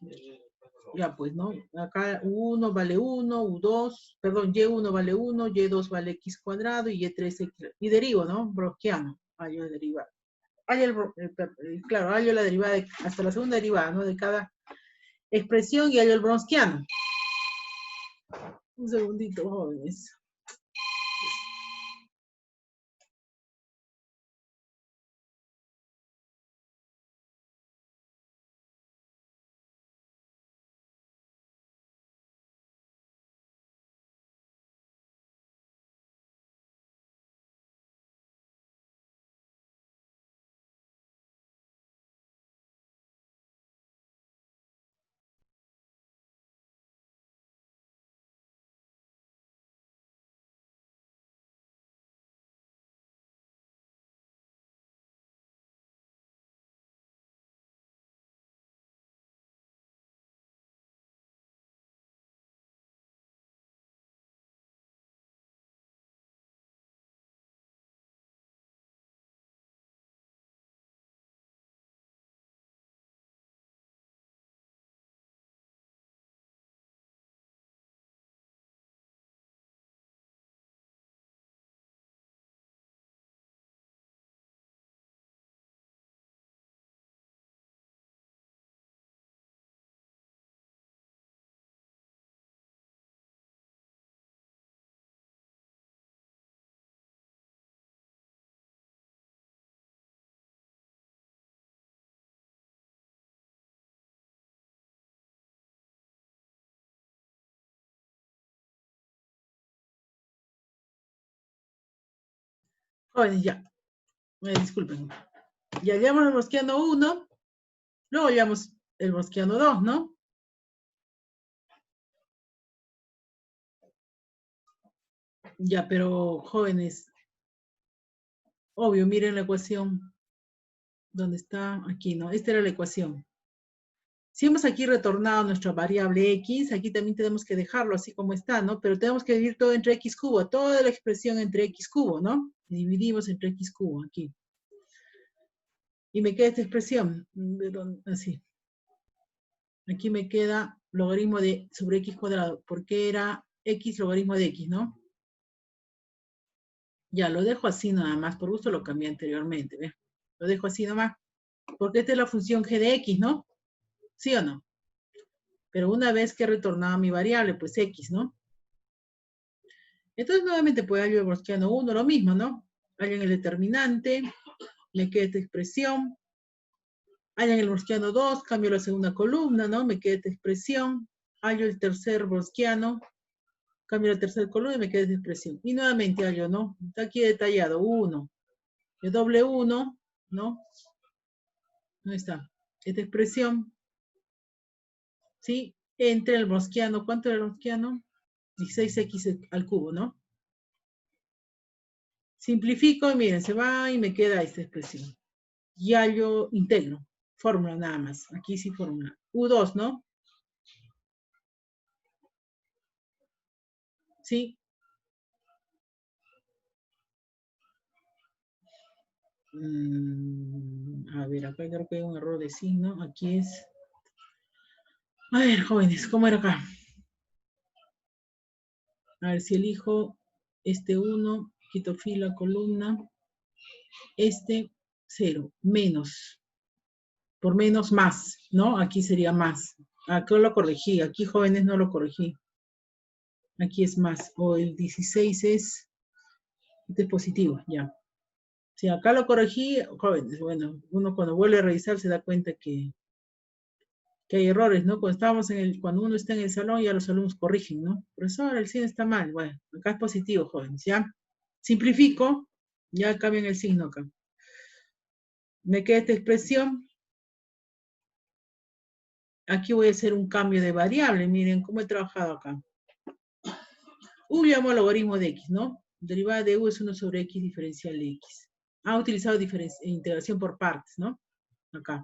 Ya pues, ¿no? Acá U1 vale 1, U2, perdón, Y1 vale 1, Y2 vale X cuadrado y Y3 X. Y derivo, ¿no? Browskiano. Hallo el derivado. Claro, hallo la derivada hasta la segunda derivada, ¿no? De cada expresión y hallo el browskiano. Un segundito, jóvenes. Jóvenes, ya. Disculpen. Ya hallamos el browskiano 1, luego hallamos el browskiano 2, ¿no? Ya, pero jóvenes, obvio, miren la ecuación. ¿Dónde está? Aquí, ¿no? Esta era la ecuación. Si hemos aquí retornado nuestra variable x, aquí también tenemos que dejarlo así como está, ¿no? Pero tenemos que dividir todo entre x cubo, toda la expresión entre x cubo, ¿no? Y dividimos entre x cubo aquí. Y me queda esta expresión, así. Aquí me queda logaritmo de sobre x cuadrado, porque era x logaritmo de x, ¿no? Ya, lo dejo así nada más, por gusto lo cambié anteriormente, ¿ve? Lo dejo así nomás, porque esta es la función g de x, ¿no? ¿Sí o no? Pero una vez que he retornado mi variable, pues x, ¿no? Entonces nuevamente pues hallo el browskiano 1, lo mismo, ¿no? Hallo en el determinante, me queda esta expresión, Hallo en el browskiano 2, cambio la segunda columna, ¿no? Me queda esta expresión. Hallo el tercer browskiano, cambio la tercera columna y me queda esta expresión. Y nuevamente hallo, ¿no? Está aquí detallado, 1. El doble 1, ¿no? ¿Dónde está? Esta expresión, ¿sí? Entre el browskiano, ¿cuánto era el browskiano? 16x al cubo, ¿no? Simplifico y miren, se va y me queda esta expresión. Ya yo integro, fórmula nada más. Aquí sí fórmula. U2, ¿no? ¿Sí? A ver, acá creo que hay un error de signo. Aquí es... A ver, jóvenes, ¿cómo era acá? A ver, si elijo este 1, quito fila, columna, este 0, menos. Por menos más, ¿no? Aquí sería más. Acá lo corregí, aquí jóvenes no lo corregí. Aquí es más, o el 16 es, este es positivo, ya. Si acá lo corregí, jóvenes, bueno, uno cuando vuelve a revisar se da cuenta que hay errores, ¿no? Cuando uno está en el salón ya los alumnos corrigen, ¿no? Profesor, el signo está mal, bueno, acá es positivo, jóvenes, ¿ya? Simplifico, ya cambian el signo acá. Me queda esta expresión. Aquí voy a hacer un cambio de variable, miren cómo he trabajado acá. U llamo logaritmo de x, ¿no? Derivada de u es 1 sobre x diferencial de x. Ha utilizado integración por partes, ¿no? Acá.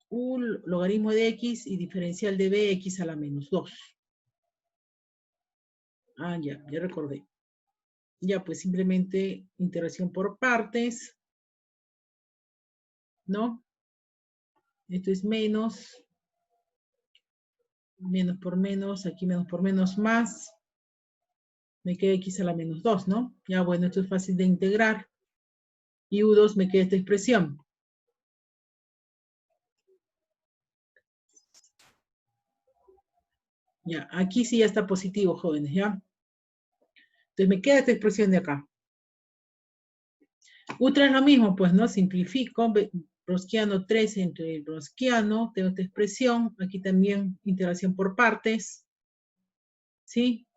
U logaritmo de x y diferencial de b, x a la menos 2. Ah, ya recordé. Ya, pues simplemente integración por partes, ¿no? Esto es menos por menos, aquí menos por menos más. Me queda x a la menos 2, ¿no? Ya, bueno, esto es fácil de integrar. Y U2 me queda esta expresión. Ya, aquí sí ya está positivo, jóvenes, ¿ya? Entonces me queda esta expresión de acá. U3 es lo mismo, pues, ¿no? Simplifico, browskiano 3 entre el browskiano, tengo esta expresión, aquí también integración por partes, ¿sí?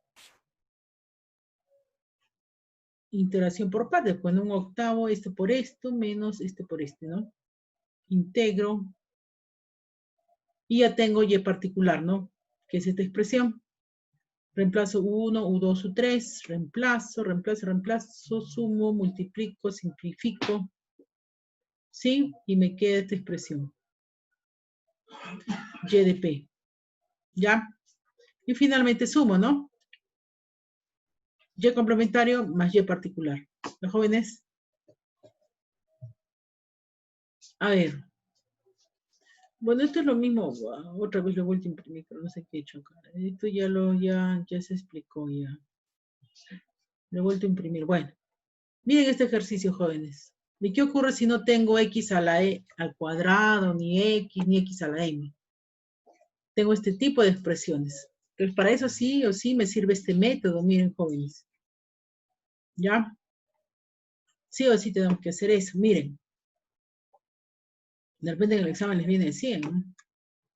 Integración por partes, pues un octavo, esto por esto, menos este por este, ¿no? Integro, y ya tengo y particular, ¿no? Que es esta expresión. Reemplazo U1, U2, U3, reemplazo, sumo, multiplico, simplifico, ¿sí? Y me queda esta expresión. Y de P, ¿ya? Y finalmente sumo, ¿no? Y complementario más Y particular. Los jóvenes, a ver. Bueno, esto es lo mismo. Otra vez lo he vuelto a imprimir, pero no sé qué he hecho acá. Esto ya se explicó ya. Lo he vuelto a imprimir. Bueno, miren este ejercicio, jóvenes. ¿Y qué ocurre si no tengo x a la e al cuadrado, ni x a la m? Tengo este tipo de expresiones. Entonces, para eso sí o sí me sirve este método, miren, jóvenes. ¿Ya? Sí o sí tenemos que hacer eso, miren. De repente en el examen les viene de 100, ¿no?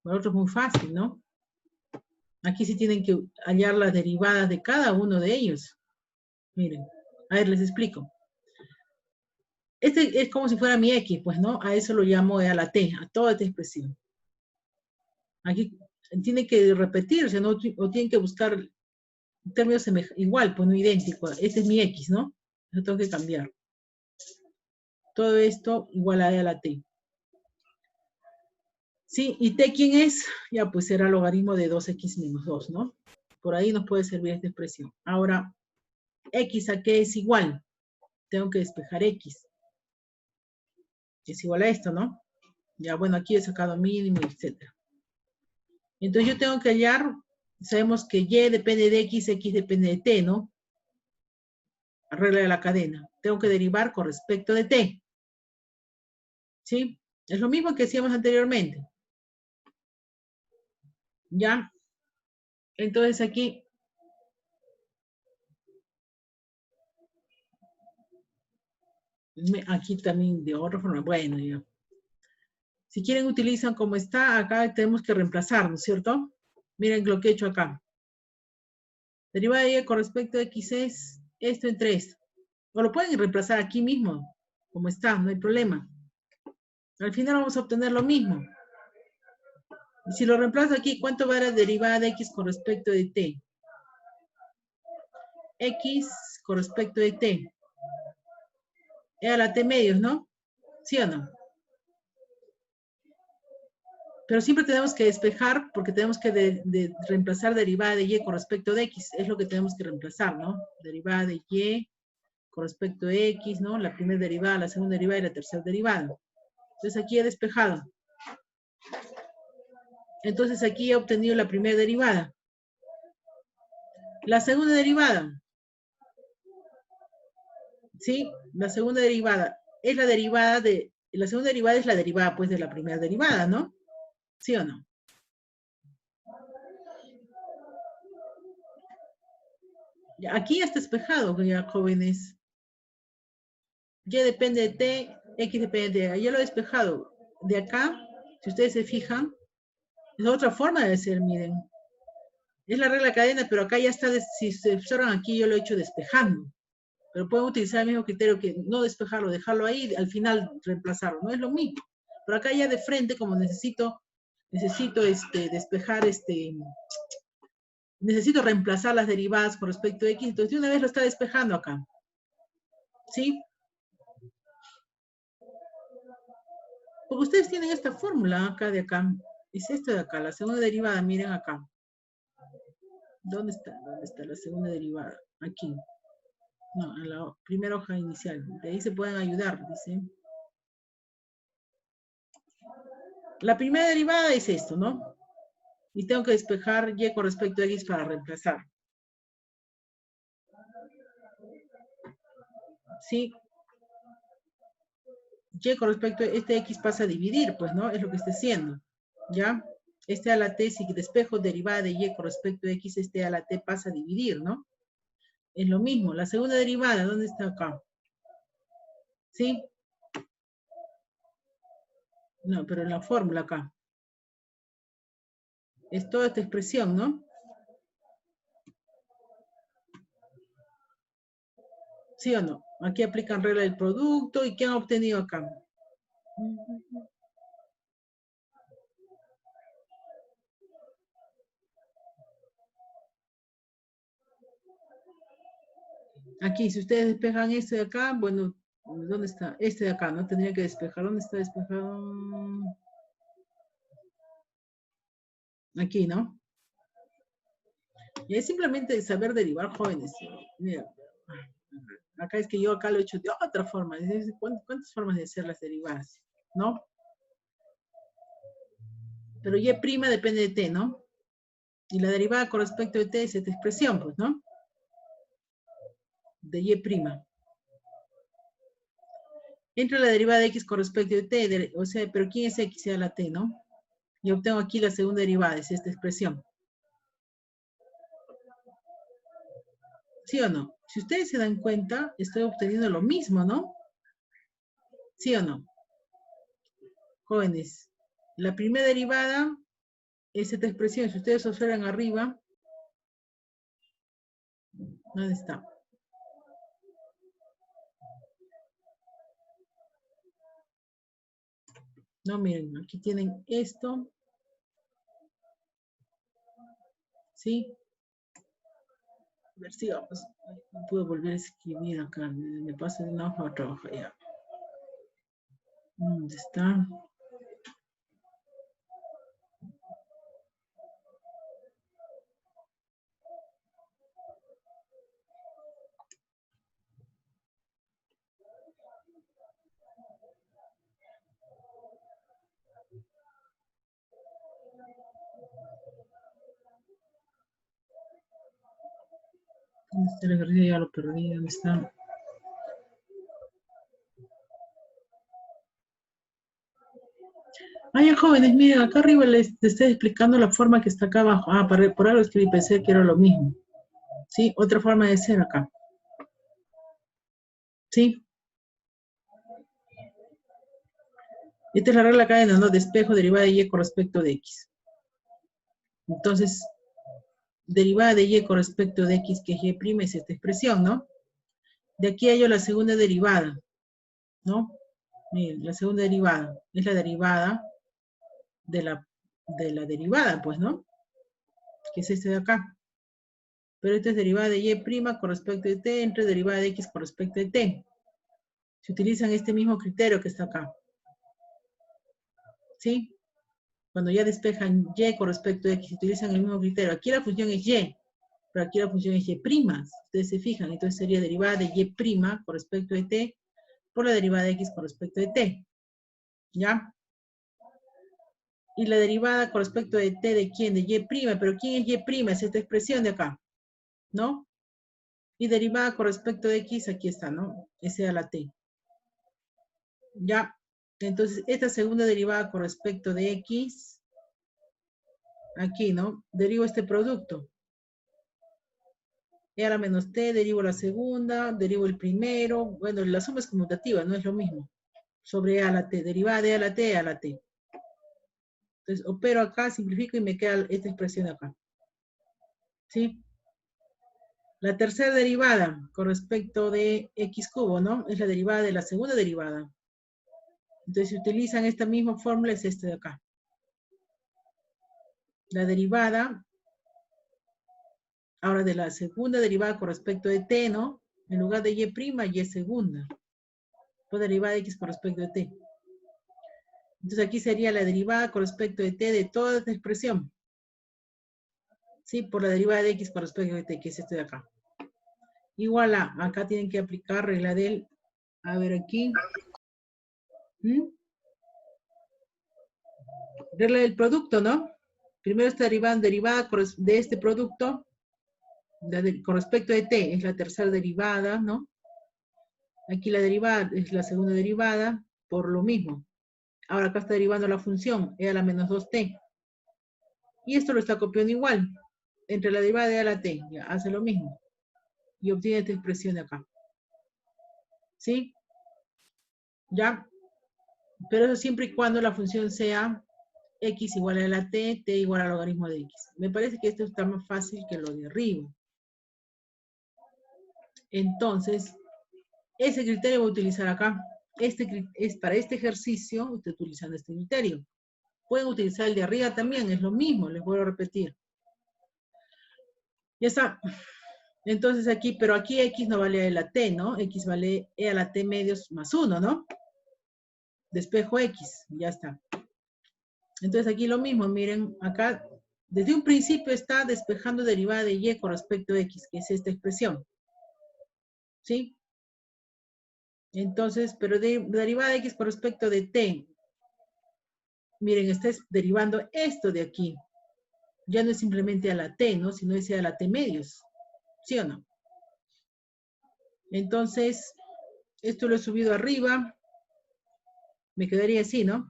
Para otros es muy fácil, ¿no? Aquí sí tienen que hallar las derivadas de cada uno de ellos. Miren, a ver, les explico. Este es como si fuera mi X, pues, ¿no? A eso lo llamo a la T, a toda esta expresión. Aquí tiene que repetirse, ¿no? O tienen que buscar términos igual, pues no idéntico. Este es mi X, ¿no? Eso tengo que cambiar. Todo esto igual a la T. ¿Sí? ¿Y T quién es? Ya, pues será logaritmo de 2x menos 2, ¿no? Por ahí nos puede servir esta expresión. Ahora, X a qué es igual. Tengo que despejar X. Es igual a esto, ¿no? Ya, bueno, aquí he sacado mínimo, etc. Entonces yo tengo que hallar, sabemos que Y depende de X depende de T, ¿no? Regla de la cadena. Tengo que derivar con respecto de T. ¿Sí? Es lo mismo que hacíamos anteriormente. ¿Ya? Entonces aquí también de otra forma, bueno, ya. Si quieren utilizan como está, acá tenemos que reemplazar, ¿no es cierto? Miren lo que he hecho acá. Derivada de y con respecto a x es esto entre esto. O lo pueden reemplazar aquí mismo, como está, no hay problema. Al final vamos a obtener lo mismo. Y si lo reemplazo aquí, ¿cuánto va a la derivada de x con respecto de t? X con respecto de t. Era la t medios, ¿no? ¿Sí o no? Pero siempre tenemos que despejar porque tenemos que reemplazar derivada de y con respecto de x. Es lo que tenemos que reemplazar, ¿no? Derivada de y con respecto de x, ¿no? La primera derivada, la segunda derivada y la tercera derivada. Entonces aquí he despejado. Entonces aquí he obtenido la primera derivada. La segunda derivada. ¿Sí? La segunda derivada es la derivada de... La segunda derivada es la derivada, pues, de la primera derivada, ¿no? ¿Sí o no? Aquí ya está despejado, ya, jóvenes. Y depende de t, x depende de... Ya lo he despejado. De acá, si ustedes se fijan, es otra forma de hacer, miren. Es la regla cadena, pero acá ya está, si se observan aquí, yo lo he hecho despejando. Pero pueden utilizar el mismo criterio que no despejarlo, dejarlo ahí, al final reemplazarlo, no es lo mismo. Pero acá ya de frente, como necesito despejar, necesito reemplazar las derivadas con respecto a x, entonces de una vez lo está despejando acá. ¿Sí? Porque ustedes tienen esta fórmula acá de acá, es esta de acá, la segunda derivada, miren acá. ¿Dónde está? ¿Dónde está la segunda derivada? Aquí. No, en la primera hoja inicial. De ahí se pueden ayudar, dice. La primera derivada es esto, ¿no? Y tengo que despejar y con respecto a x para reemplazar. ¿Sí? Y con respecto a este x pasa a dividir, pues, ¿no? Es lo que está haciendo. ¿Ya? Este a la t, si despejo derivada de y con respecto a x, este a la t pasa a dividir, ¿no? Es lo mismo. La segunda derivada, ¿dónde está acá? ¿Sí? No, pero en la fórmula acá. Es toda esta expresión, ¿no? ¿Sí o no? Aquí aplican regla del producto. ¿Y qué han obtenido acá? Aquí, si ustedes despejan este de acá, bueno, ¿dónde está? Este de acá, ¿no? Tendría que despejar. ¿Dónde está despejado? Aquí, ¿no? Y es simplemente saber derivar, jóvenes. Mira, acá es que yo acá lo he hecho de otra forma. ¿Cuántas formas de hacer las derivadas? ¿No? Pero y' depende de t, ¿no? Y la derivada con respecto de t es esta expresión, pues, ¿no? De y'. Entra la derivada de x con respecto de t, o sea, pero ¿quién es x a la t, no? Y obtengo aquí la segunda derivada, es esta expresión. ¿Sí o no? Si ustedes se dan cuenta, estoy obteniendo lo mismo, ¿no? ¿Sí o no? Jóvenes, la primera derivada es esta expresión. Si ustedes observan arriba, ¿dónde está? No, miren, aquí tienen esto. ¿Sí? A ver si vamos. No puedo volver a escribir acá. Me paso de una hoja a otra hoja ya. ¿Dónde está? ¿Dónde está el ejercicio? Ya lo perdí. ¿Dónde está? Ah, ya, jóvenes, miren, acá arriba les estoy explicando la forma que está acá abajo. Ah, por algo escribí, pensé que era lo mismo. ¿Sí? Otra forma de ser acá. ¿Sí? Esta es la regla cadena, ¿no? Despejo derivada de y con respecto de x. Entonces, derivada de y con respecto de x, que es y' es esta expresión, ¿no? De aquí hallo la segunda derivada, ¿no? Miren, la segunda derivada es la derivada de la derivada, pues, ¿no? Que es este de acá. Pero esta es derivada de y' con respecto de t entre derivada de x con respecto de t. Se utilizan este mismo criterio que está acá. ¿Sí? Cuando ya despejan y con respecto de x, se utilizan el mismo criterio. Aquí la función es y, pero aquí la función es y'. Ustedes se fijan, entonces sería derivada de y' con respecto de t por la derivada de x con respecto de t. ¿Ya? Y la derivada con respecto de t de quién, de y', pero ¿quién es y'? Es esta expresión de acá, ¿no? Y derivada con respecto de x, aquí está, ¿no? S a la t. ¿Ya? Entonces, esta segunda derivada con respecto de x, aquí, ¿no? Derivo este producto. E a la menos t, derivo la segunda, derivo el primero. Bueno, la suma es conmutativa, no es lo mismo. Sobre e a la t, derivada de e a la t, e a la t. Entonces, opero acá, simplifico y me queda esta expresión acá. ¿Sí? La tercera derivada con respecto de x cubo, ¿no? Es la derivada de la segunda derivada. Entonces, si utilizan esta misma fórmula, es este de acá. La derivada, ahora de la segunda derivada con respecto de t, ¿no? En lugar de y' segunda. Por derivada de x con respecto de t. Entonces, aquí sería la derivada con respecto de t de toda esta expresión. ¿Sí? Por la derivada de x con respecto de t, que es este de acá. Igual a, acá tienen que aplicar regla del, a ver aquí. Regla del producto, ¿no? Primero está derivada de este producto con respecto de t, es la tercera derivada, ¿no? Aquí la derivada es la segunda derivada, por lo mismo. Ahora acá está derivando la función, e a la menos 2t. Y esto lo está copiando igual, entre la derivada de e a la t, ya hace lo mismo. Y obtiene esta expresión de acá. ¿Sí? ¿Ya? Pero eso siempre y cuando la función sea x igual a la t, t igual al logaritmo de x. Me parece que esto está más fácil que lo de arriba. Entonces, ese criterio voy a utilizar acá. Para este ejercicio, estoy utilizando este criterio. Pueden utilizar el de arriba también, es lo mismo, les vuelvo a repetir. Ya está. Entonces aquí, pero aquí x no vale e a la t, ¿no? X vale e a la t medios más 1, ¿no? Despejo x, ya está. Entonces aquí lo mismo, miren, acá desde un principio está despejando derivada de y con respecto a x, que es esta expresión. ¿Sí? Entonces, pero derivada de x con respecto de t, miren, está derivando esto de aquí. Ya no es simplemente a la t, ¿no? Sino es a la t medios. ¿Sí o no? Entonces, esto lo he subido arriba. Me quedaría así, ¿no?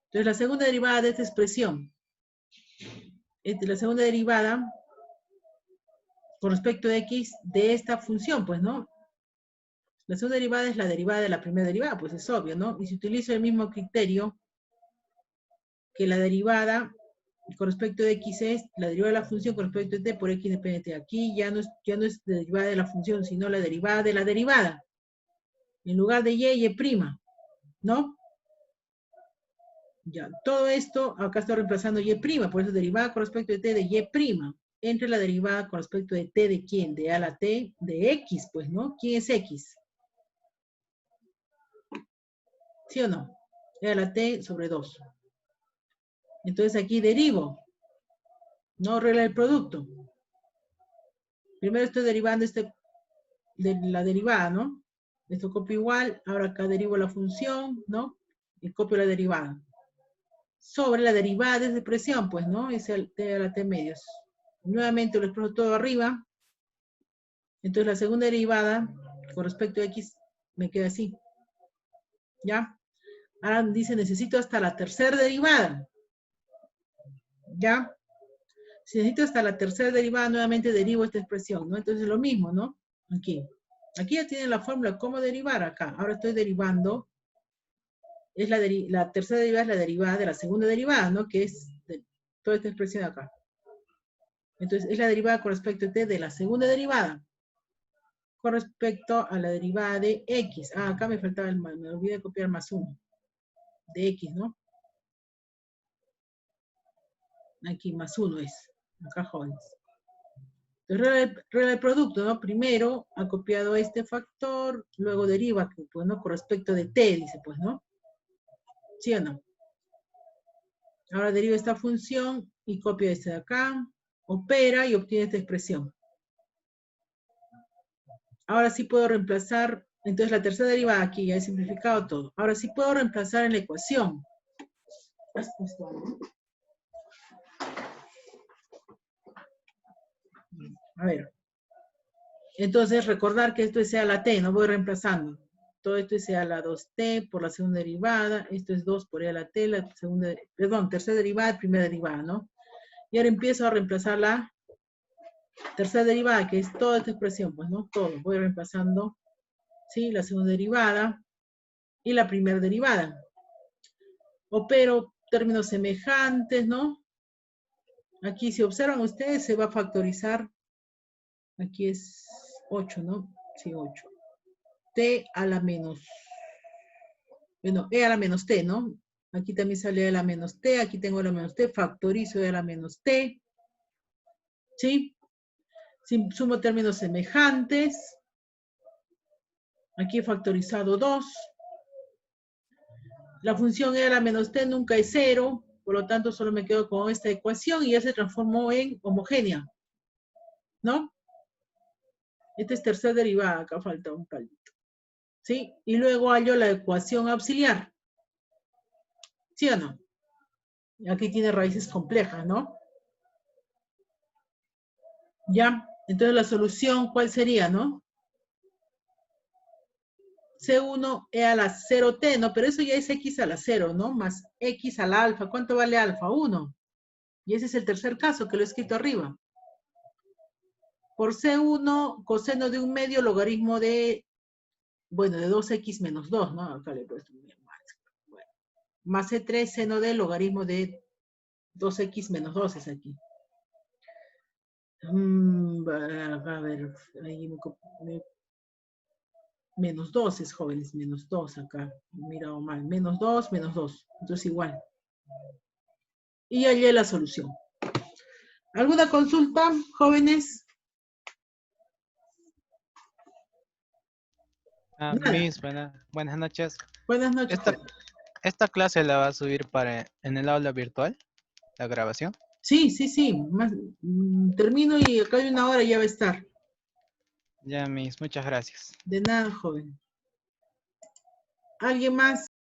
Entonces, la segunda derivada de esta expresión. La segunda derivada con respecto a x de esta función, pues, ¿no? La segunda derivada es la derivada de la primera derivada, pues es obvio, ¿no? Y si utilizo el mismo criterio que la derivada con respecto de x es la derivada de la función con respecto a t por x depende de t. Aquí ya no es derivada de la función, sino la derivada de la derivada. En lugar de y', ¿no? Ya, todo esto, acá estoy reemplazando y', por eso derivada con respecto de t de y', entre la derivada con respecto de t de quién, de a la t, de x, pues, ¿no? ¿Quién es x? ¿Sí o no? E a la t sobre 2. Entonces aquí derivo, no regla del producto. Primero estoy derivando de la derivada, ¿no? Esto copio igual, ahora acá derivo la función, ¿no? Y copio la derivada. Sobre la derivada de esa expresión, pues, ¿no? Es el t a la t medios. Nuevamente lo expreso todo arriba. Entonces la segunda derivada con respecto a x me queda así. ¿Ya? Ahora dice necesito hasta la tercera derivada. ¿Ya? Si necesito hasta la tercera derivada, nuevamente derivo esta expresión, ¿no? Entonces lo mismo, ¿no? Aquí. Aquí ya tienen la fórmula cómo derivar acá. Ahora estoy derivando es la tercera derivada es la derivada de la segunda derivada, ¿no? Que es toda esta expresión acá. Entonces, es la derivada con respecto a t de la segunda derivada con respecto a la derivada de x. Ah, acá me faltaba me olvidé de copiar más 1. De x, ¿no? Aquí más 1 es. Acá jóvenes. Entonces, regla del producto, ¿no? Primero ha copiado este factor, luego deriva, pues, ¿no? Con respecto de t, dice, pues, ¿no? ¿Sí o no? Ahora deriva esta función y copia este de acá, opera y obtiene esta expresión. Ahora sí puedo reemplazar, entonces la tercera derivada aquí, ya he simplificado todo. Ahora sí puedo reemplazar en la ecuación. ¿Has puesto algo? A ver. Entonces recordar que esto es sea la t, no voy reemplazando. Todo esto es sea la 2t por la segunda derivada, esto es 2 por e a la t, la segunda, perdón, tercera derivada, primera derivada, ¿no? Y ahora empiezo a reemplazar la tercera derivada, que es toda esta expresión, pues, ¿no? Todo. Voy reemplazando, ¿sí? La segunda derivada y la primera derivada. Opero términos semejantes, ¿no? Aquí, si observan ustedes, se va a factorizar. Aquí es 8, ¿no? Sí, 8. T a la menos, bueno, e a la menos t, ¿no? Aquí también sale e a la menos t, aquí tengo e a la menos t, factorizo e a la menos t, ¿sí? Sumo términos semejantes. Aquí he factorizado 2. La función e a la menos t nunca es 0, por lo tanto solo me quedo con esta ecuación y ya se transformó en homogénea, ¿no? Esta es tercera derivada, acá falta un palito, ¿sí? Y luego hallo la ecuación auxiliar, ¿sí o no? Aquí tiene raíces complejas, ¿no? Ya, entonces la solución, ¿cuál sería, no? C1 e a la 0t, ¿no? Pero eso ya es x a la 0, ¿no? Más x a la alfa. ¿Cuánto vale alfa? 1. Y ese es el tercer caso que lo he escrito arriba. Por C1, coseno de un medio, logaritmo de, bueno, de 2x menos 2, ¿no? Acá le he puesto más. Bueno, más C3, seno de logaritmo de 2x menos 2 es aquí. A ver, ahí menos 2 es, jóvenes, menos 2 acá. He mirado mal. Menos 2, menos 2. Entonces igual. Y hallé la solución. ¿Alguna consulta, jóvenes? Nada. Miss, buenas noches. Buenas noches, Esta, jóvenes. ¿Esta clase la va a subir en el aula virtual? ¿La grabación? Sí. Termino y acá hay una hora ya va a estar. Ya, Miss, muchas gracias. De nada, joven. ¿Alguien más?